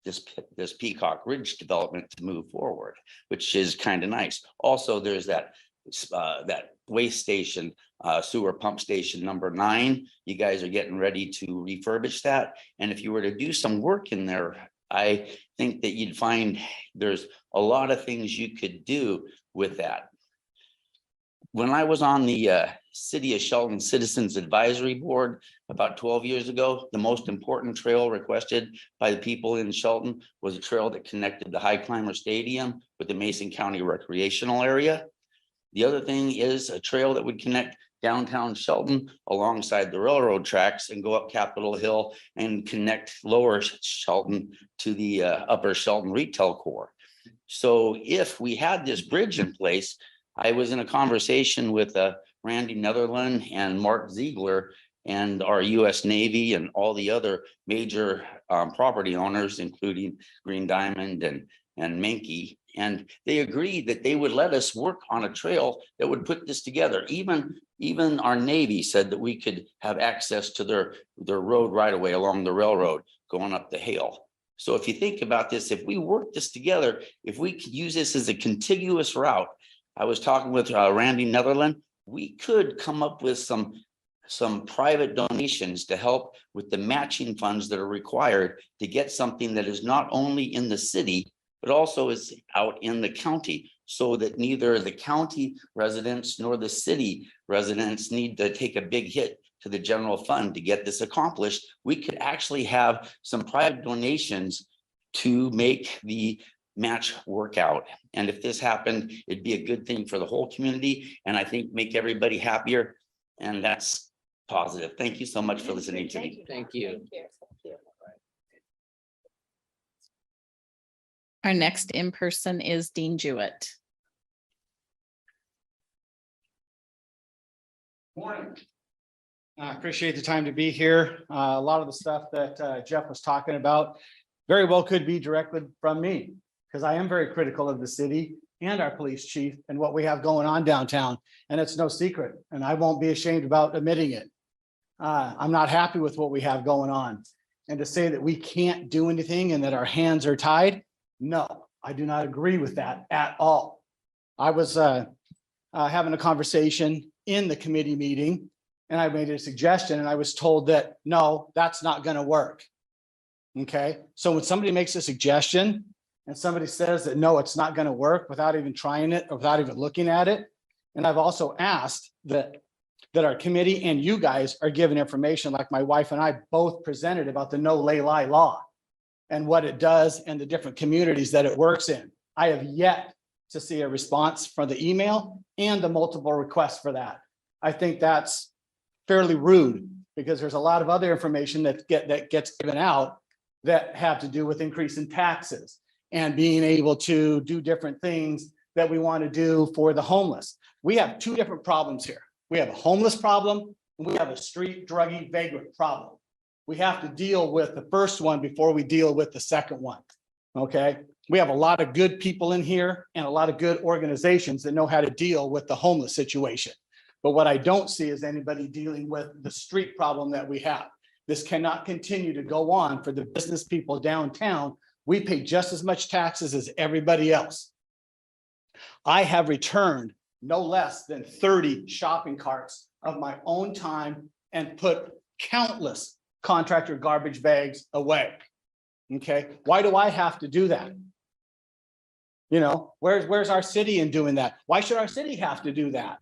this Peacock Ridge development to move forward, which is kind of nice. Also, there's that waste station, sewer pump station number 9. You guys are getting ready to refurbish that. And if you were to do some work in there, I think that you'd find there's a lot of things you could do with that. When I was on the City of Shelton Citizens Advisory Board about 12 years ago, the most important trail requested by the people in Shelton was a trail that connected the High Climber Stadium with the Mason County recreational area. The other thing is a trail that would connect downtown Shelton alongside the railroad tracks and go up Capitol Hill and connect lower Shelton to the upper Shelton retail core. So if we had this bridge in place, I was in a conversation with Randy Netherland and Mark Ziegler and our US Navy and all the other major property owners, including Green Diamond and Menke. And they agreed that they would let us work on a trail that would put this together. Even our Navy said that we could have access to their road right away along the railroad going up the hill. So if you think about this, if we work this together, if we could use this as a contiguous route, I was talking with Randy Netherland, we could come up with some private donations to help with the matching funds that are required to get something that is not only in the city, but also is out in the county, so that neither the county residents nor the city residents need to take a big hit to the general fund to get this accomplished. We could actually have some private donations to make the match work out. And if this happened, it'd be a good thing for the whole community, and I think make everybody happier. And that's positive. Thank you so much for listening to me. Thank you. Our next in person is Dean Jewett. Morning. I appreciate the time to be here. A lot of the stuff that Jeff was talking about very well could be directed from me, because I am very critical of the city and our police chief and what we have going on downtown. And it's no secret, and I won't be ashamed about admitting it. I'm not happy with what we have going on. And to say that we can't do anything and that our hands are tied, no, I do not agree with that at all. I was having a conversation in the committee meeting, and I made a suggestion, and I was told that, no, that's not going to work. Okay, so when somebody makes a suggestion and somebody says that, no, it's not going to work without even trying it or without even looking at it. And I've also asked that our committee and you guys are given information, like my wife and I both presented, about the no lay lie law and what it does and the different communities that it works in. I have yet to see a response from the email and the multiple requests for that. I think that's fairly rude because there's a lot of other information that gets given out that have to do with increase in taxes and being able to do different things that we want to do for the homeless. We have two different problems here. We have a homeless problem and we have a street druggie vagrant problem. We have to deal with the first one before we deal with the second one. Okay, we have a lot of good people in here and a lot of good organizations that know how to deal with the homeless situation. But what I don't see is anybody dealing with the street problem that we have. This cannot continue to go on for the business people downtown. We pay just as much taxes as everybody else. I have returned no less than 30 shopping carts of my own time and put countless contractor garbage bags away. Okay, why do I have to do that? You know, where's our city in doing that? Why should our city have to do that?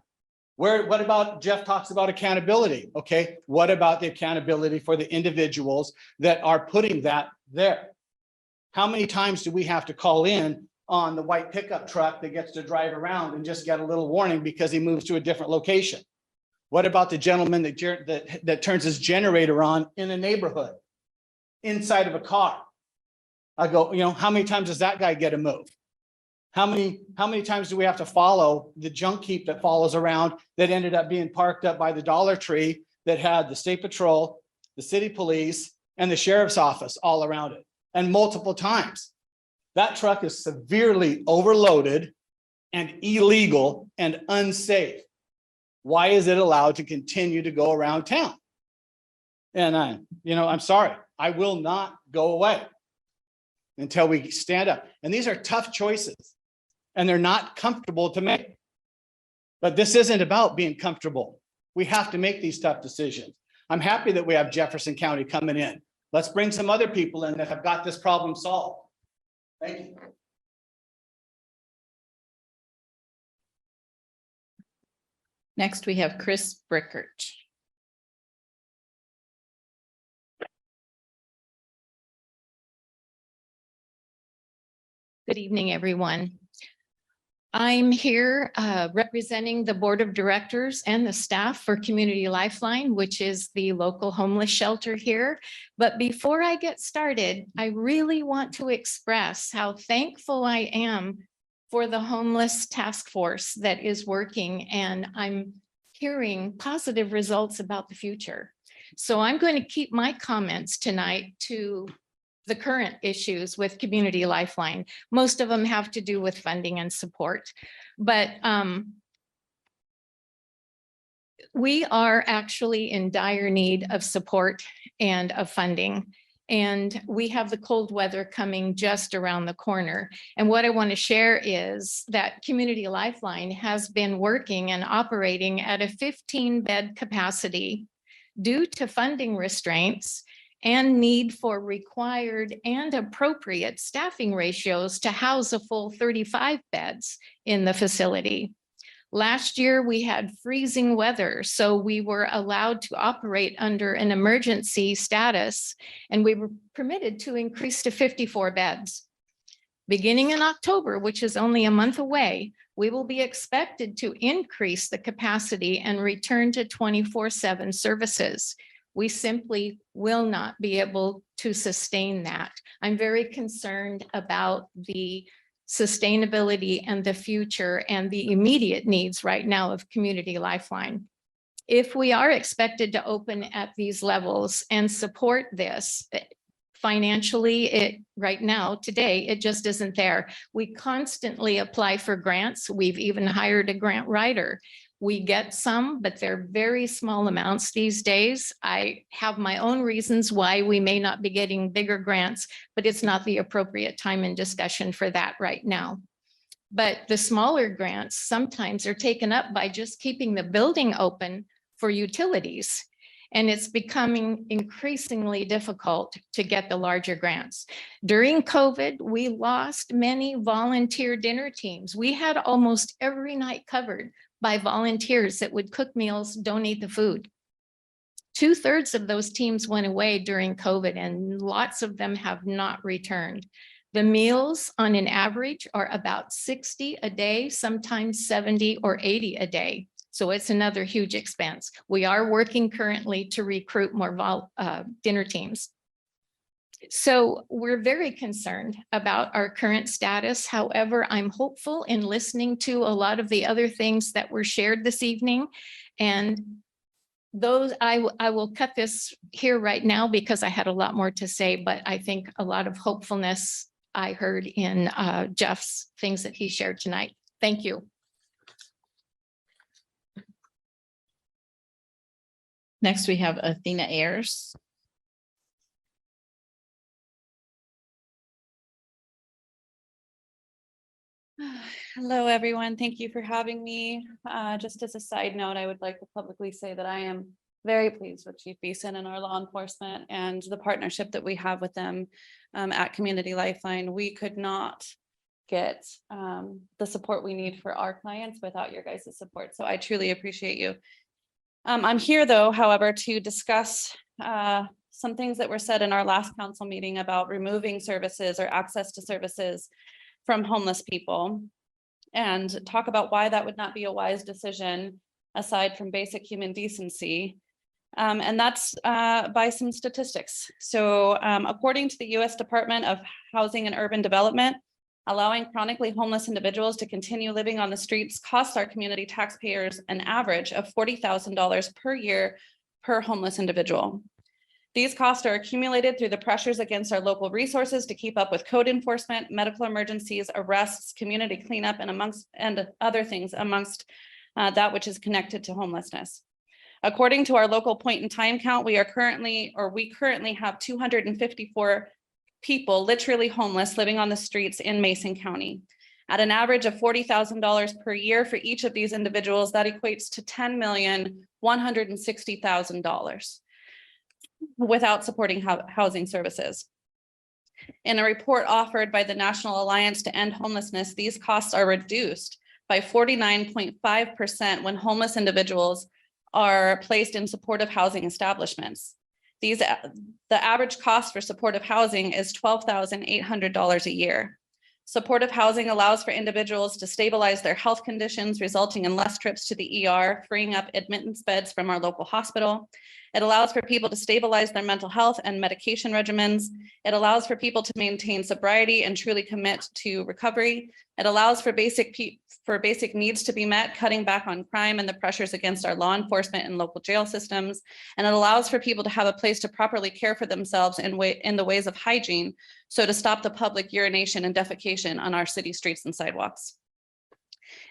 What about, Jeff talks about accountability. Okay, what about the accountability for the individuals that are putting that there? How many times do we have to call in on the white pickup truck that gets to drive around and just get a little warning because he moves to a different location? What about the gentleman that turns his generator on in a neighborhood inside of a car? I go, you know, how many times does that guy get a move? How many times do we have to follow the junk heap that follows around that ended up being parked up by the Dollar Tree that had the state patrol, the city police, and the sheriff's office all around it, and multiple times? That truck is severely overloaded and illegal and unsafe. Why is it allowed to continue to go around town? And I'm sorry, I will not go away until we stand up. And these are tough choices and they're not comfortable to make. But this isn't about being comfortable. We have to make these tough decisions. I'm happy that we have Jefferson County coming in. Let's bring some other people in that have got this problem solved. Thank you. Next, we have Chris Brickert. Good evening, everyone. I'm here representing the Board of Directors and the staff for Community Lifeline, which is the local homeless shelter here. But before I get started, I really want to express how thankful I am for the homeless task force that is working, and I'm hearing positive results about the future. So I'm going to keep my comments tonight to the current issues with Community Lifeline. Most of them have to do with funding and support, but we are actually in dire need of support and of funding. And we have the cold weather coming just around the corner. And what I want to share is that Community Lifeline has been working and operating at a 15-bed capacity due to funding restraints and need for required and appropriate staffing ratios to house a full 35 beds in the facility. Last year, we had freezing weather, so we were allowed to operate under an emergency status, and we were permitted to increase to 54 beds. Beginning in October, which is only a month away, we will be expected to increase the capacity and return to 24/7 services. We simply will not be able to sustain that. I'm very concerned about the sustainability and the future and the immediate needs right now of Community Lifeline. If we are expected to open at these levels and support this financially, right now, today, it just isn't there. We constantly apply for grants. We've even hired a grant writer. We get some, but they're very small amounts these days. I have my own reasons why we may not be getting bigger grants, but it's not the appropriate time and discussion for that right now. But the smaller grants sometimes are taken up by just keeping the building open for utilities. And it's becoming increasingly difficult to get the larger grants. During COVID, we lost many volunteer dinner teams. We had almost every night covered by volunteers that would cook meals, donate the food. 2/3 of those teams went away during COVID, and lots of them have not returned. The meals on an average are about 60 a day, sometimes 70 or 80 a day. So it's another huge expense. We are working currently to recruit more dinner teams. So we're very concerned about our current status. However, I'm hopeful in listening to a lot of the other things that were shared this evening. And those, I will cut this here right now because I had a lot more to say, but I think a lot of hopefulness I heard in Jeff's things that he shared tonight. Thank you. Next, we have Athena Ayers. Hello, everyone. Thank you for having me. Just as a side note, I would like to publicly say that I am very pleased with Chief Beeson and our law enforcement and the partnership that we have with them at Community Lifeline. We could not get the support we need for our clients without your guys' support. So I truly appreciate you. I'm here, though, however, to discuss some things that were said in our last council meeting about removing services or access to services from homeless people, and talk about why that would not be a wise decision aside from basic human decency. And that's by some statistics. So according to the US Department of Housing and Urban Development, allowing chronically homeless individuals to continue living on the streets costs our community taxpayers an average of $40,000 per year per homeless individual. These costs are accumulated through the pressures against our local resources to keep up with code enforcement, medical emergencies, arrests, community cleanup, and other things amongst that which is connected to homelessness. According to our local point in time count, we currently have 254 people literally homeless living on the streets in Mason County. At an average of $40,000 per year for each of these individuals, that equates to $10,160,000 without supporting housing services. In a report offered by the National Alliance to End Homelessness, these costs are reduced by 49.5% when homeless individuals are placed in supportive housing establishments. The average cost for supportive housing is $12,800 a year. Supportive housing allows for individuals to stabilize their health conditions, resulting in less trips to the ER, freeing up admittance beds from our local hospital. It allows for people to stabilize their mental health and medication regimens. It allows for people to maintain sobriety and truly commit to recovery. It allows for basic needs to be met, cutting back on crime and the pressures against our law enforcement and local jail systems. And it allows for people to have a place to properly care for themselves in the ways of hygiene, so to stop the public urination and defecation on our city streets and sidewalks.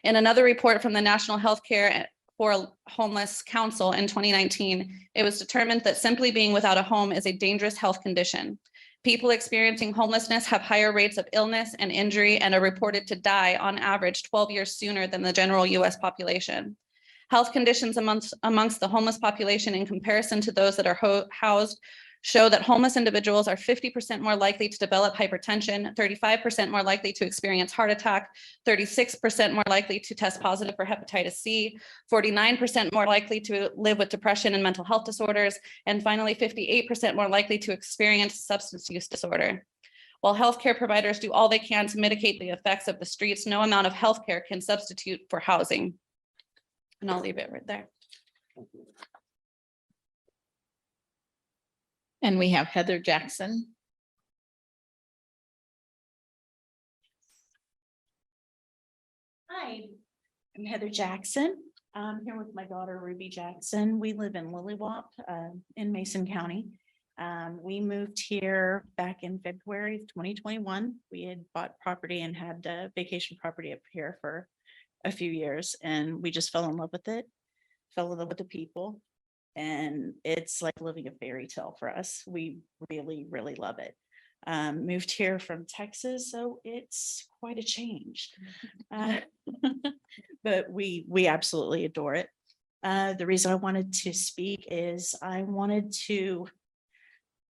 In another report from the National Healthcare for Homeless Council in 2019, it was determined that simply being without a home is a dangerous health condition. People experiencing homelessness have higher rates of illness and injury and are reported to die on average 12 years sooner than the general US population. Health conditions amongst the homeless population in comparison to those that are housed show that homeless individuals are 50% more likely to develop hypertension, 35% more likely to experience heart attack, 36% more likely to test positive for hepatitis C, 49% more likely to live with depression and mental health disorders, and finally 58% more likely to experience substance use disorder. While healthcare providers do all they can to mitigate the effects of the streets, no amount of healthcare can substitute for housing. And I'll leave it right there. And we have Heather Jackson. Hi, I'm Heather Jackson. I'm here with my daughter Ruby Jackson. We live in Lilywop in Mason County. We moved here back in February of 2021. We had bought property and had a vacation property up here for a few years, and we just fell in love with it, fell in love with the people. And it's like living a fairy tale for us. We really, really love it. Moved here from Texas, so it's quite a change. But we absolutely adore it. The reason I wanted to speak is I wanted to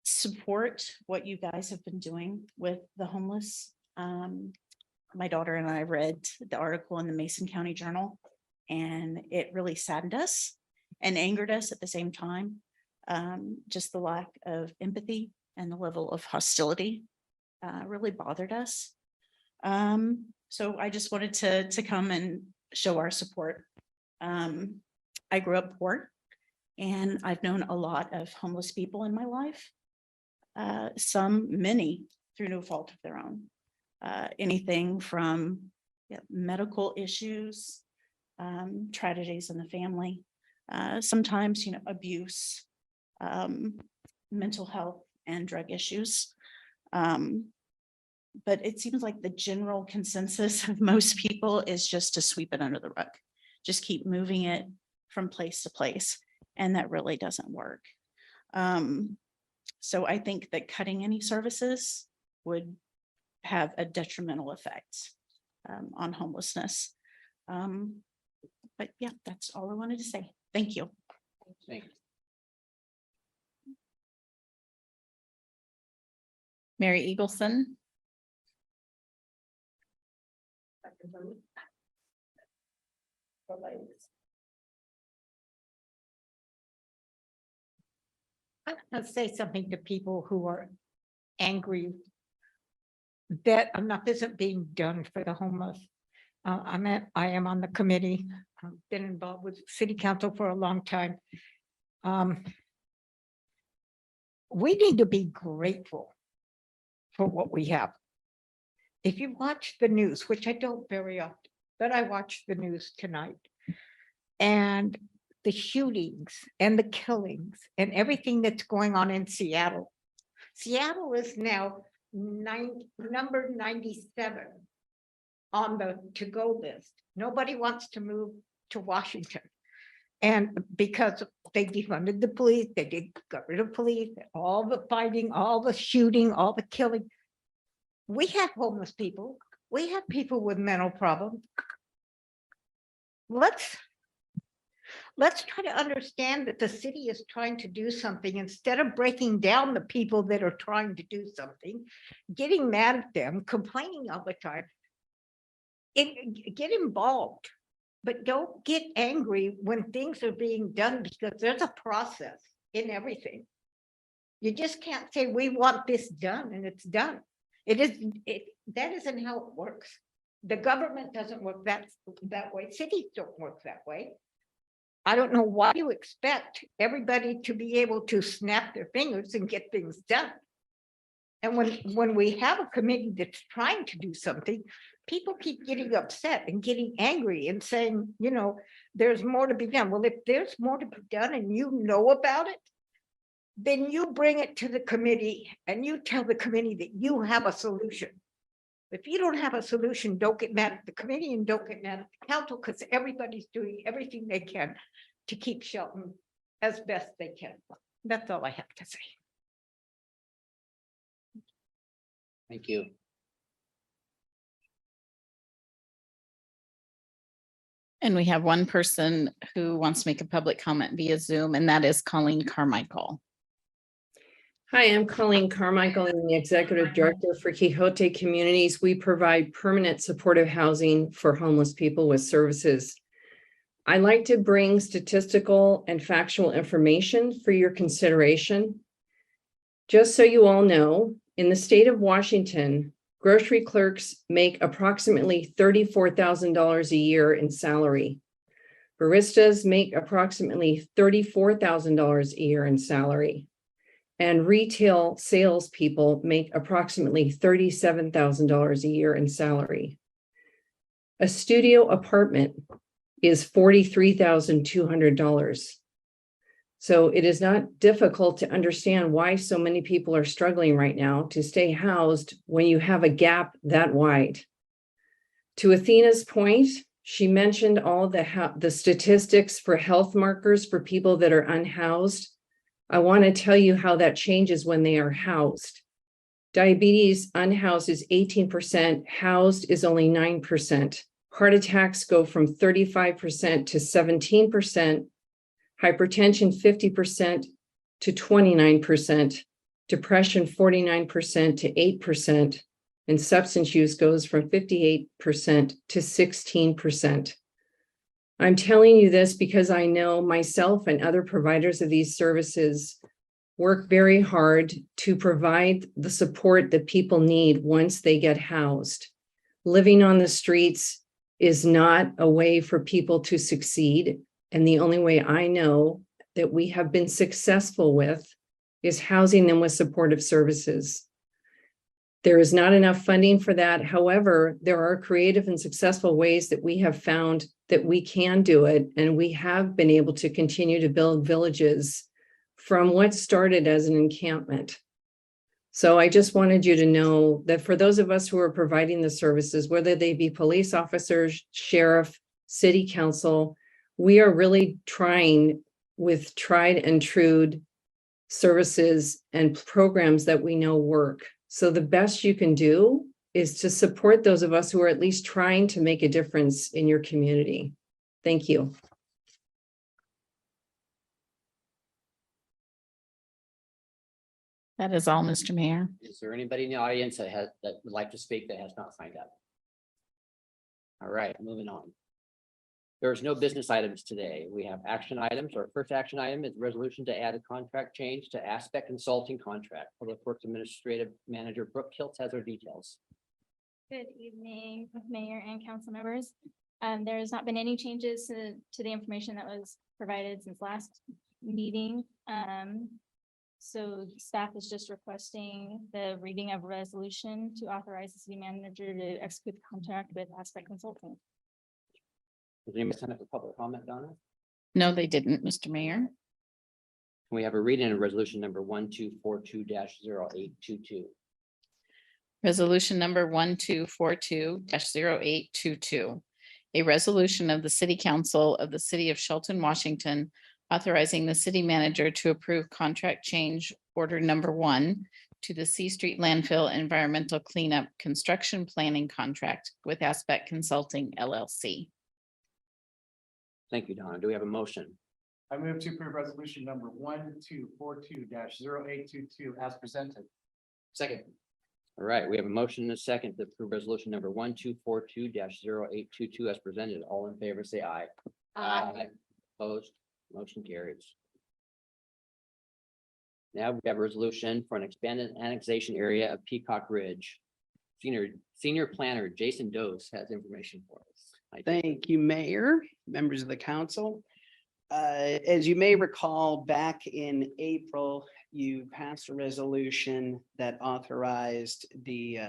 support what you guys have been doing with the homeless. My daughter and I read the article in the Mason County Journal, and it really saddened us and angered us at the same time. Just the lack of empathy and the level of hostility really bothered us. So I just wanted to come and show our support. I grew up poor and I've known a lot of homeless people in my life. Many through no fault of their own. Anything from medical issues, tragedies in the family, sometimes, abuse, mental health and drug issues. But it seems like the general consensus of most people is just to sweep it under the rug. Just keep moving it from place to place. And that really doesn't work. So I think that cutting any services would have a detrimental effect on homelessness. But yeah, that's all I wanted to say. Thank you. Thanks. Mary Eagleson. I'm gonna say something to people who are angry that enough isn't being done for the homeless. I am on the committee. I've been involved with city council for a long time. We need to be grateful for what we have. If you watch the news, which I don't very often, but I watched the news tonight, and the shootings and the killings and everything that's going on in Seattle. Seattle is now number 97 on the to-go list. Nobody wants to move to Washington. And because they defunded the police, got rid of police, all the fighting, all the shooting, all the killing. We have homeless people. We have people with mental problems. Let's try to understand that the city is trying to do something instead of breaking down the people that are trying to do something, getting mad at them, complaining all the time. Get involved, but don't get angry when things are being done, because there's a process in everything. You just can't say we want this done and it's done. That isn't how it works. The government doesn't work that way. Cities don't work that way. I don't know why you expect everybody to be able to snap their fingers and get things done. And when we have a committee that's trying to do something, people keep getting upset and getting angry and saying, there's more to be done. Well, if there's more to be done and you know about it, then you bring it to the committee and you tell the committee that you have a solution. If you don't have a solution, don't get mad at the committee and don't get mad at the council, because everybody's doing everything they can to keep Shelton as best they can. That's all I have to say. Thank you. And we have one person who wants to make a public comment via Zoom, and that is Colleen Carmichael. Hi, I'm Colleen Carmichael. I'm the Executive Director for Quixote Communities. We provide permanent supportive housing for homeless people with services. I like to bring statistical and factual information for your consideration. Just so you all know, in the state of Washington, grocery clerks make approximately $34,000 a year in salary. Baristas make approximately $34,000 a year in salary. And retail salespeople make approximately $37,000 a year in salary. A studio apartment is $43,200. So it is not difficult to understand why so many people are struggling right now to stay housed when you have a gap that wide. To Athena's point, she mentioned all the statistics for health markers for people that are unhoused. I want to tell you how that changes when they are housed. Diabetes unhoused is 18%, housed is only 9%. Heart attacks go from 35% to 17%, hypertension 50% to 29%, depression 49% to 8%, and substance use goes from 58% to 16%. I'm telling you this because I know myself and other providers of these services work very hard to provide the support that people need once they get housed. Living on the streets is not a way for people to succeed. And the only way I know that we have been successful with is housing them with supportive services. There is not enough funding for that. However, there are creative and successful ways that we have found that we can do it. And we have been able to continue to build villages from what started as an encampment. So I just wanted you to know that for those of us who are providing the services, whether they be police officers, sheriff, city council, we are really trying with tried and true services and programs that we know work. So the best you can do is to support those of us who are at least trying to make a difference in your community. Thank you. That is all, Mr. Mayor. Is there anybody in the audience that would like to speak that has not signed up? All right, moving on. There's no business items today. We have action items. Our first action item is resolution to add a contract change to Aspect Consulting contract. Public Works Administrative Manager Brooke Kiltz has our details. Good evening, Mayor and council members. There has not been any changes to the information that was provided since last meeting. So staff is just requesting the reading of a resolution to authorize the city manager to execute the contract with Aspect Consulting. Does anybody sign up for public comment, Donna? No, they didn't, Mr. Mayor. We have a reading of resolution number 1242-0822. Resolution number 1242-0822. A resolution of the City Council of the City of Shelton, Washington, authorizing the city manager to approve contract change order number 1 to the C Street Landfill Environmental Cleanup Construction Planning Contract with Aspect Consulting LLC. Thank you, Donna. Do we have a motion? I move to approve resolution number 1242-0822 as presented. Second. All right, we have a motion and a second to approve resolution number 1242-0822 as presented. All in favor, say aye. Aye. Opposed, motion carries. Now we have a resolution for an expanded annexation area of Peacock Ridge. Senior planner Jason Dose has information for us. Thank you, Mayor, members of the council. As you may recall, back in April, you passed a resolution that authorized the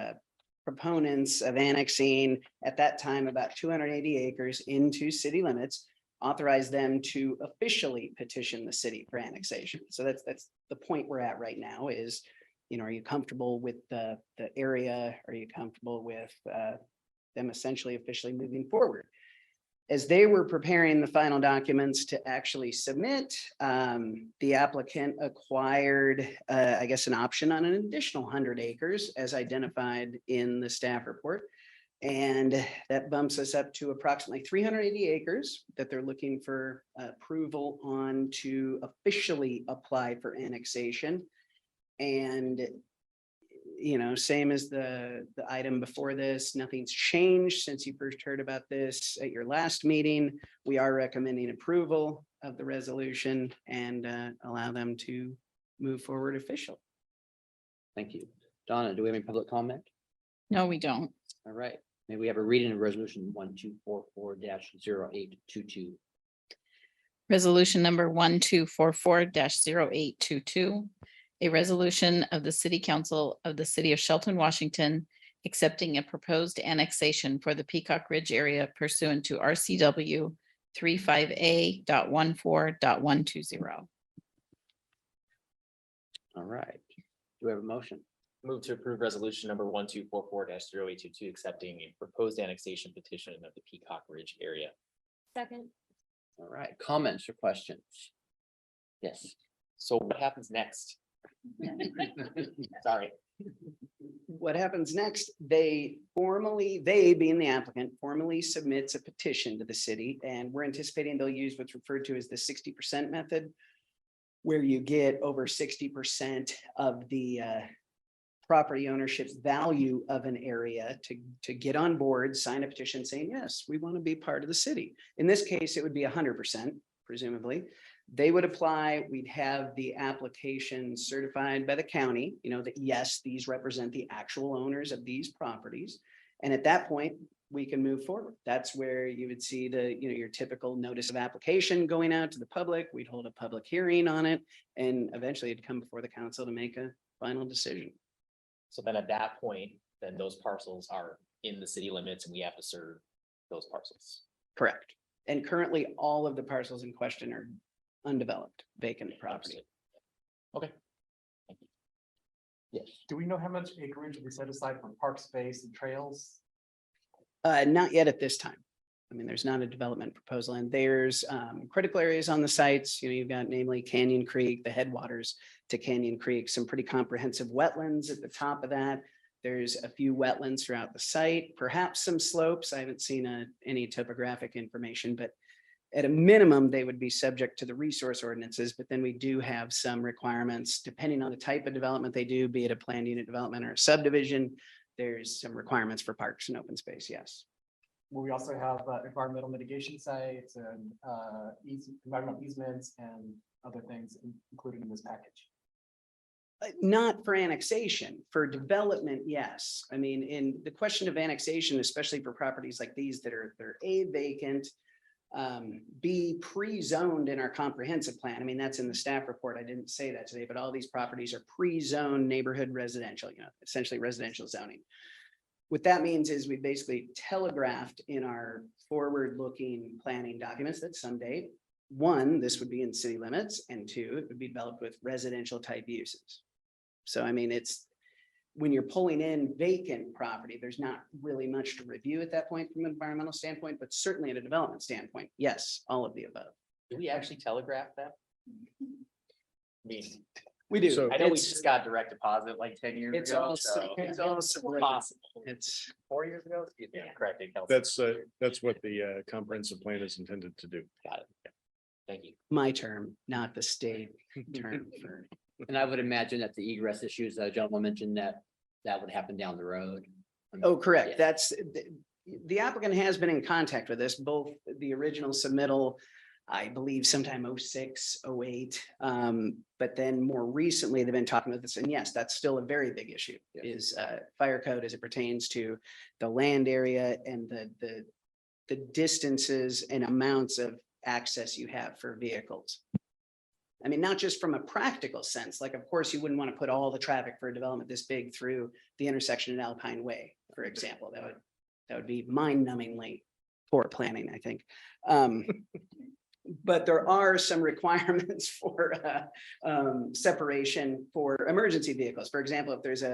proponents of annexing at that time about 280 acres into city limits, authorized them to officially petition the city for annexation. So that's the point we're at right now is, are you comfortable with the area? Are you comfortable with them essentially officially moving forward? As they were preparing the final documents to actually submit, the applicant acquired, I guess, an option on an additional 100 acres as identified in the staff report. And that bumps us up to approximately 380 acres that they're looking for approval on to officially apply for annexation. And same as the item before this, nothing's changed since you first heard about this at your last meeting. We are recommending approval of the resolution and allow them to move forward official. Thank you. Donna, do we have any public comment? No, we don't. All right. May we have a reading of resolution 1244-0822. Resolution number 1244-0822. A resolution of the City Council of the City of Shelton, Washington, accepting a proposed annexation for the Peacock Ridge area pursuant to RCW 35A.14.120. All right. Do we have a motion? Move to approve resolution number 1244-0822, accepting a proposed annexation petition of the Peacock Ridge area. Second. All right. Comments or questions? Yes. So what happens next? Sorry. What happens next? They being the applicant, formally submits a petition to the city, and we're anticipating they'll use what's referred to as the 60% method, where you get over 60% of the property ownership's value of an area to get on board, sign a petition saying, yes, we want to be part of the city. In this case, it would be 100%, presumably. They would apply, we'd have the application certified by the county, that yes, these represent the actual owners of these properties. And at that point, we can move forward. That's where you would see your typical notice of application going out to the public. We'd hold a public hearing on it, and eventually it'd come before the council to make a final decision. So then at that point, then those parcels are in the city limits and we have to serve those parcels. Correct. And currently, all of the parcels in question are undeveloped, vacant property. Okay. Yes. Do we know how much acreage we set aside for park space and trails? Not yet at this time. I mean, there's not a development proposal, and there's critical areas on the sites. You've got namely Canyon Creek, the headwaters to Canyon Creek, some pretty comprehensive wetlands at the top of that. There's a few wetlands throughout the site, perhaps some slopes. I haven't seen any topographic information, but at a minimum, they would be subject to the resource ordinances. But then we do have some requirements depending on the type of development they do, be it a planned unit development or a subdivision. There's some requirements for parks and open space. Yes. Will we also have environmental mitigation sites and environmental easements and other things included in this package? Not for annexation, for development, yes. I mean, in the question of annexation, especially for properties like these that are, they're A, vacant, B, pre-zoned in our comprehensive plan. I mean, that's in the staff report. I didn't say that today, but all these properties are pre-zoned neighborhood residential, essentially residential zoning. What that means is we basically telegraphed in our forward-looking planning documents that someday, one, this would be in city limits, and two, it would be developed with residential type uses. So, I mean, it's when you're pulling in vacant property, there's not really much to review at that point from an environmental standpoint, but certainly at a development standpoint, yes, all of the above. Do we actually telegraph that? I mean, We do. So I know we It's- just got direct deposit like 10 years It's ago. all, so it's all subliminal. possible. It's 4 years ago? Yeah, correct. That's what the comprehensive plan is intended to do. Got it. Yeah. Thank you. my term, not the state term for. And I would imagine that the egress issues that a gentleman mentioned that would happen down the road. Oh, correct. Yeah. That's, the applicant has been in contact with us, both the original submittal, I believe sometime 06, 08. But then more recently, they've been talking with us, and yes, that's still a very big issue, is fire code as it pertains to the land area and the distances and amounts of access you have for vehicles. I mean, not just from a practical sense, like, of course, you wouldn't want to put all the traffic for a development this big through the intersection at Alpine Way, for example. That would be mind-numbingly poor planning, I think. But there are some requirements for separation for emergency vehicles. For example, if there's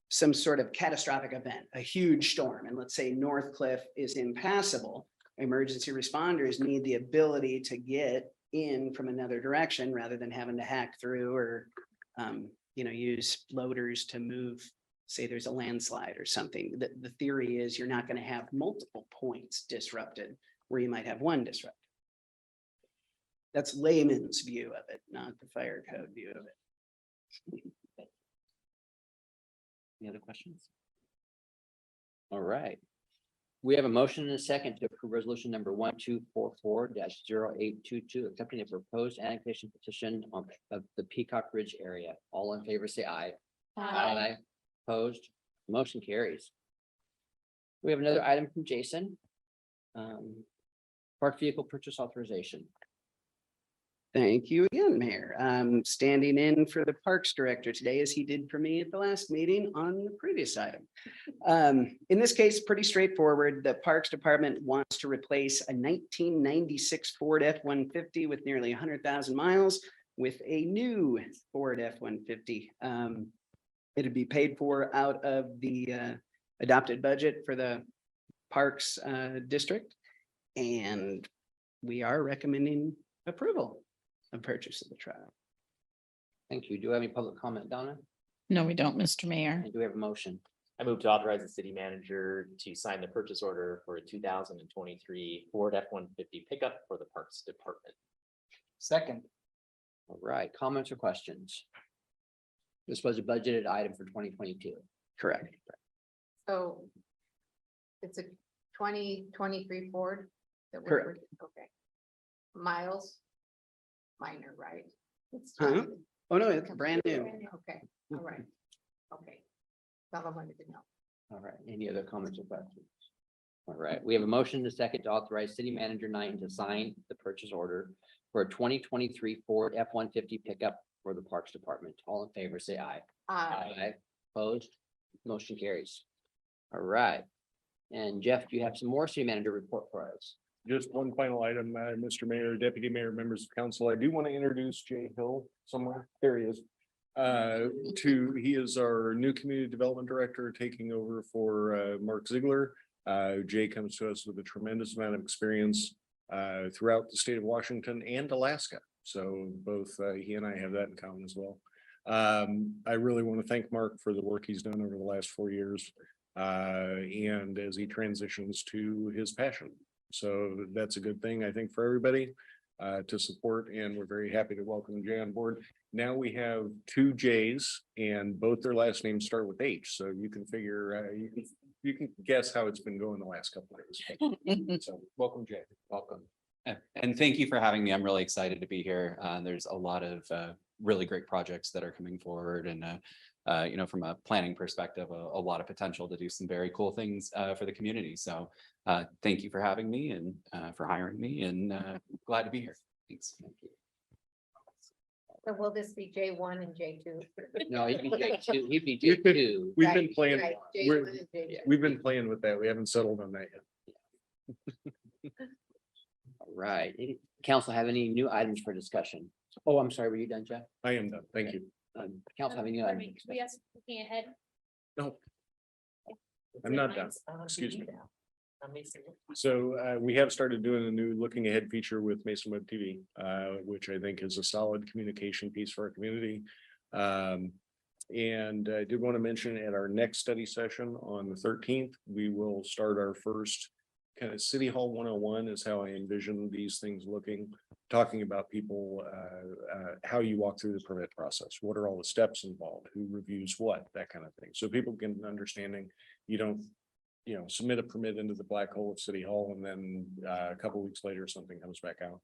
some sort of catastrophic event, a huge storm, and let's say North Cliff is impassable, emergency responders need the ability to get in from another direction rather than having to hack through or use loaders to move. Say there's a landslide or something. The theory is you're not going to have multiple points disrupted where you might have one disrupted. That's layman's view of it, not the fire code view of it. Any other questions? All right. We have a motion and a second to approve resolution number 1244-0822, accepting the proposed annexation petition of the Peacock Ridge area. All in favor, say aye. Aye. Opposed, motion carries. We have another item from Jason. Park vehicle purchase authorization. Thank you again, Mayor. Standing in for the Parks Director today, as he did for me at the last meeting on the previous item. In this case, pretty straightforward. The Parks Department wants to replace a 1996 Ford F-150 with nearly 100,000 miles with a new Ford F-150. It'd be paid for out of the adopted budget for the Parks District. And we are recommending approval of purchase of the truck. Thank you. Do we have any public comment, Donna? No, we don't, Mr. Mayor. And do we have a motion? I move to authorize the city manager to sign the purchase order for a 2023 Ford F-150 pickup for the Parks Department. Second. All right, comments or questions? This was a budgeted item for 2022. Correct. So it's a 2023 Ford? that we're Correct. Okay. miles? Minor, right? It's Huh? Oh, no, it's brand new. Okay, all right, okay. That's all I wanted to know. All right, any other comments or questions? All right, we have a motion to second to authorize city manager Knighton to sign the purchase order for a 2023 Ford F-150 pickup for the Parks Department. All in favor, say aye. Aye. Opposed, motion carries. All right. And Jeff, do you have some more city manager report for us? Just one final item, Mr. Mayor, Deputy Mayor, members of council. I do want to introduce Jay Hill somewhere. There he is. He is our new community development director, taking over for Mark Ziegler. Jay comes to us with a tremendous amount of experience throughout the state of Washington and Alaska. So both he and I have that in common as well. I really want to thank Mark for the work he's done over the last 4 years. And as he transitions to his passion. So that's a good thing, I think, for everybody to support, and we're very happy to welcome Jay on board. Now we have 2 J's and both their last names start with H, so you can figure, you can guess how it's been going the last couple of days. So welcome, Jay. Welcome. And thank you for having me. I'm really excited to be here. There's a lot of really great projects that are coming forward, and you know, from a planning perspective, a lot of potential to do some very cool things for the community. So thank you for having me and for hiring me, and glad to be here. Thanks. So will this be J1 and J2? No, he'd be J2. He'd be J2. We've been playing, Right, we're- J1 and J2. we've been playing with that. We haven't settled on that yet. All right. Council have any new items for discussion? Oh, I'm sorry. Were you done, Jeff? I am done. Thank you. Council have any new items? We ask looking ahead. No, I'm not done. Excuse me. So we have started doing a new looking ahead feature with Mason Web TV, which I think is a solid communication piece for our community. And I did want to mention at our next study session on the 13th, we will start our first kind of City Hall 101 is how I envision these things looking, talking about people, how you walk through the permit process. What are all the steps involved? Who reviews what, that kind of thing. So people get an understanding. You don't, you know, submit a permit into the black hole of City Hall, and then a couple weeks later, something comes back out.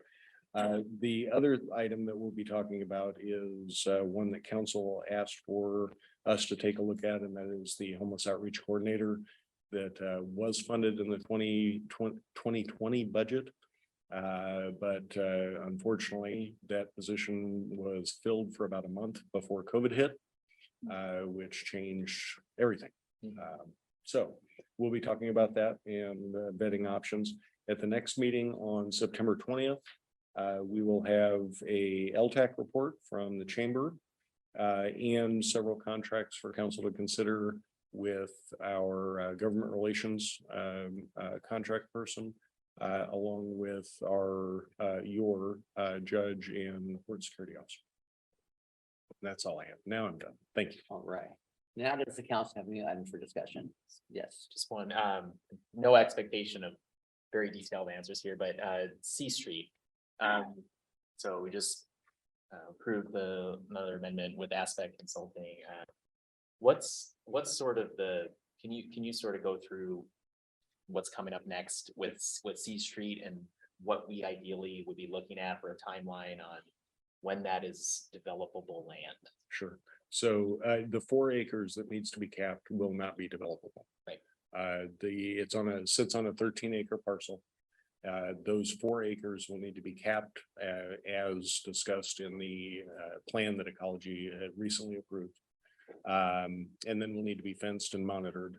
The other item that we'll be talking about is one that council asked for us to take a look at, and that is the homeless outreach coordinator that was funded in the 2020 budget. But unfortunately, that position was filled for about a month before COVID hit, which changed everything. So we'll be talking about that and vetting options. At the next meeting on September 20th, we will have a LTAC report from the chamber and several contracts for council to consider with our government relations contract person, along with our your judge and court security officer. That's all I have. Now I'm done. Thank you. All right. Now does the council have any items for discussion? Yes. Just one, no expectation of very detailed answers here, but C Street. So we just approved another amendment with Aspect Consulting. What's sort of can you sort of go through what's coming up next with C Street and what we ideally would be looking at for a timeline on when that is developable land? Sure. So the 4 acres that needs to be capped will not be developable. Right. It sits on a 13-acre parcel. Those 4 acres will need to be capped as discussed in the plan that Ecology had recently approved. And then will need to be fenced and monitored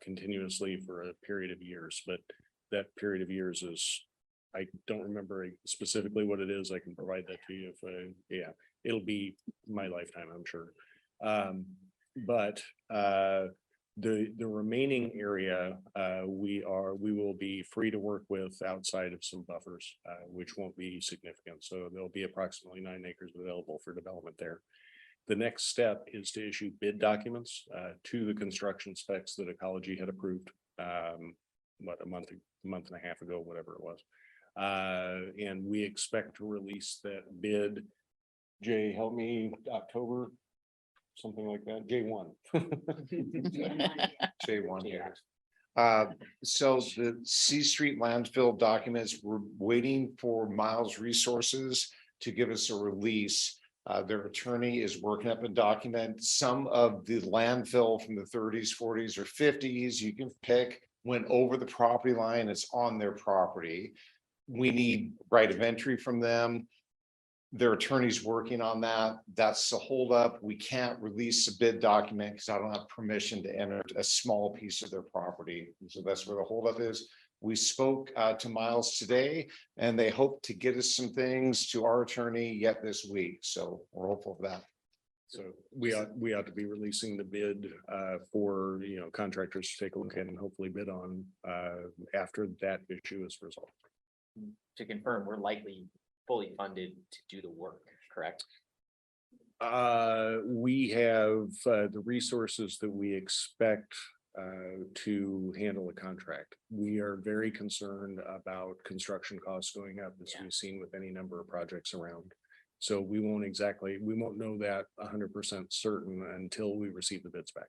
continuously for a period of years. But that period of years is, I don't remember specifically what it is. I can provide that to you if yeah, it'll be my lifetime, I'm sure. But the remaining area, we will be free to work with outside of some buffers, which won't be significant. So there'll be approximately 9 acres available for development there. The next step is to issue bid documents to the construction specs that Ecology had approved, what, a month and a half ago, whatever it was. And we expect to release that bid. Jay, help me, October, something like that, J1. J1 here. So the C Street landfill documents, we're waiting for Miles Resources to give us a release. Their attorney is working up a document. Some of the landfill from the 30s, 40s, or 50s, you can pick, went over the property line, it's on their property. We need right of entry from them. Their attorney's working on that. That's the holdup. We can't release a bid document because I don't have permission to enter a small piece of their property. So that's where the holdup is. We spoke to Miles today and they hope to get us some things to our attorney yet this week. So we're hopeful of that. So we ought to be releasing the bid for, contractors to take a look at and hopefully bid on after that issue is resolved. To confirm, we're likely fully funded to do the work, correct? We have the resources that we expect to handle a contract. We are very concerned about construction costs going up, as we've seen with any number of projects around. So we won't know that 100% certain until we receive the bids back.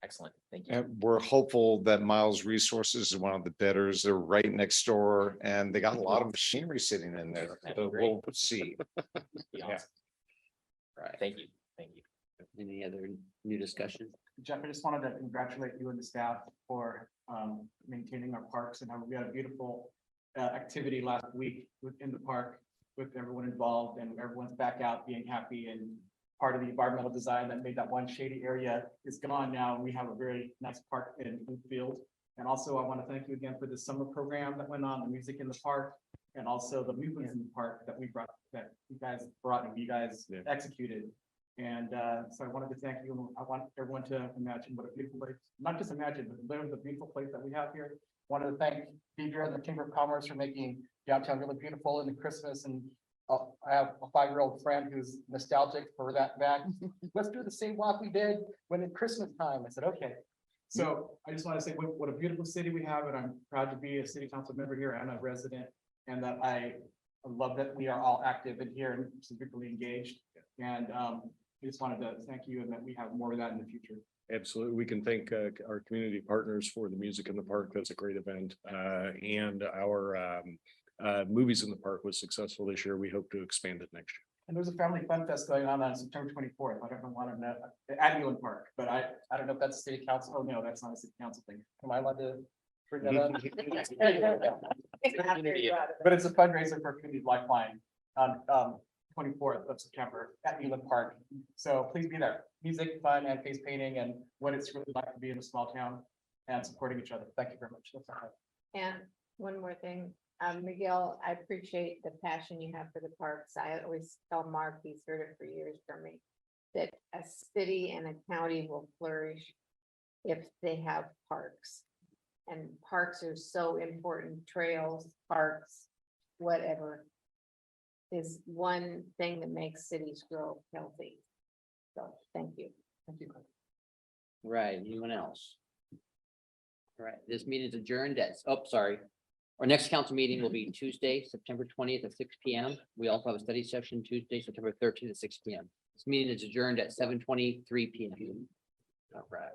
Excellent, thank you. And we're hopeful that Miles Resources is one of the bidders. They're right next door and they got a lot of machinery sitting in there. So we'll see. Be awesome. All right, thank you, thank you. Any other new discussion? Jeff, I just wanted to congratulate you and the staff for maintaining our parks, and we had a beautiful activity last week within the park with everyone involved, and everyone's back out being happy, and part of the environmental design that made that one shady area is gone now. We have a very nice park in Bluefield. And also I want to thank you again for the summer program that went on, the music in the park, and also the movements in the park that you guys brought and you guys executed. And so I wanted to thank you. I want everyone to imagine what a beautiful place, not just imagine, but live the beautiful place that we have here. Wanted to thank Deidre and the Chamber of Commerce for making downtown really beautiful in the Christmas. And I have a 5-year-old friend who's nostalgic for that back. Let's do the same walk we did when it's Christmas time. I said, okay. So I just want to say what a beautiful city we have, and I'm proud to be a city council member here and a resident, and that I love that we are all active in here and specifically engaged. And I just wanted to thank you, and that we have more of that in the future. Absolutely. We can thank our community partners for the music in the park. That's a great event. And our movies in the park was successful this year. We hope to expand it next year. And there's a family fun fest going on September 24th. I don't know at Newland Park, but I don't know if that's a city council. Oh, no, that's not a city council thing. Am I allowed to bring that up? But it's a fundraiser for community Lifeline on 24th of September at Newland Park. So please be there. Music, fun, and face painting, and what it's really like to be in a small town and supporting each other. Thank you very much. That's all I have. And one more thing, Miguel, I appreciate the passion you have for the parks. I always tell Mark, he's heard it for years from me, that a city and a county will flourish if they have parks. And parks are so important, trails, parks, whatever, is one thing that makes cities grow healthy. So, thank you. Thank you. Right, anyone else? All right, this meeting is adjourned at, our next council meeting will be Tuesday, September 20th at 6 p.m. We also have a study session Tuesday, September 13th at 6 p.m. This meeting is adjourned at 7:23 p.m. All right.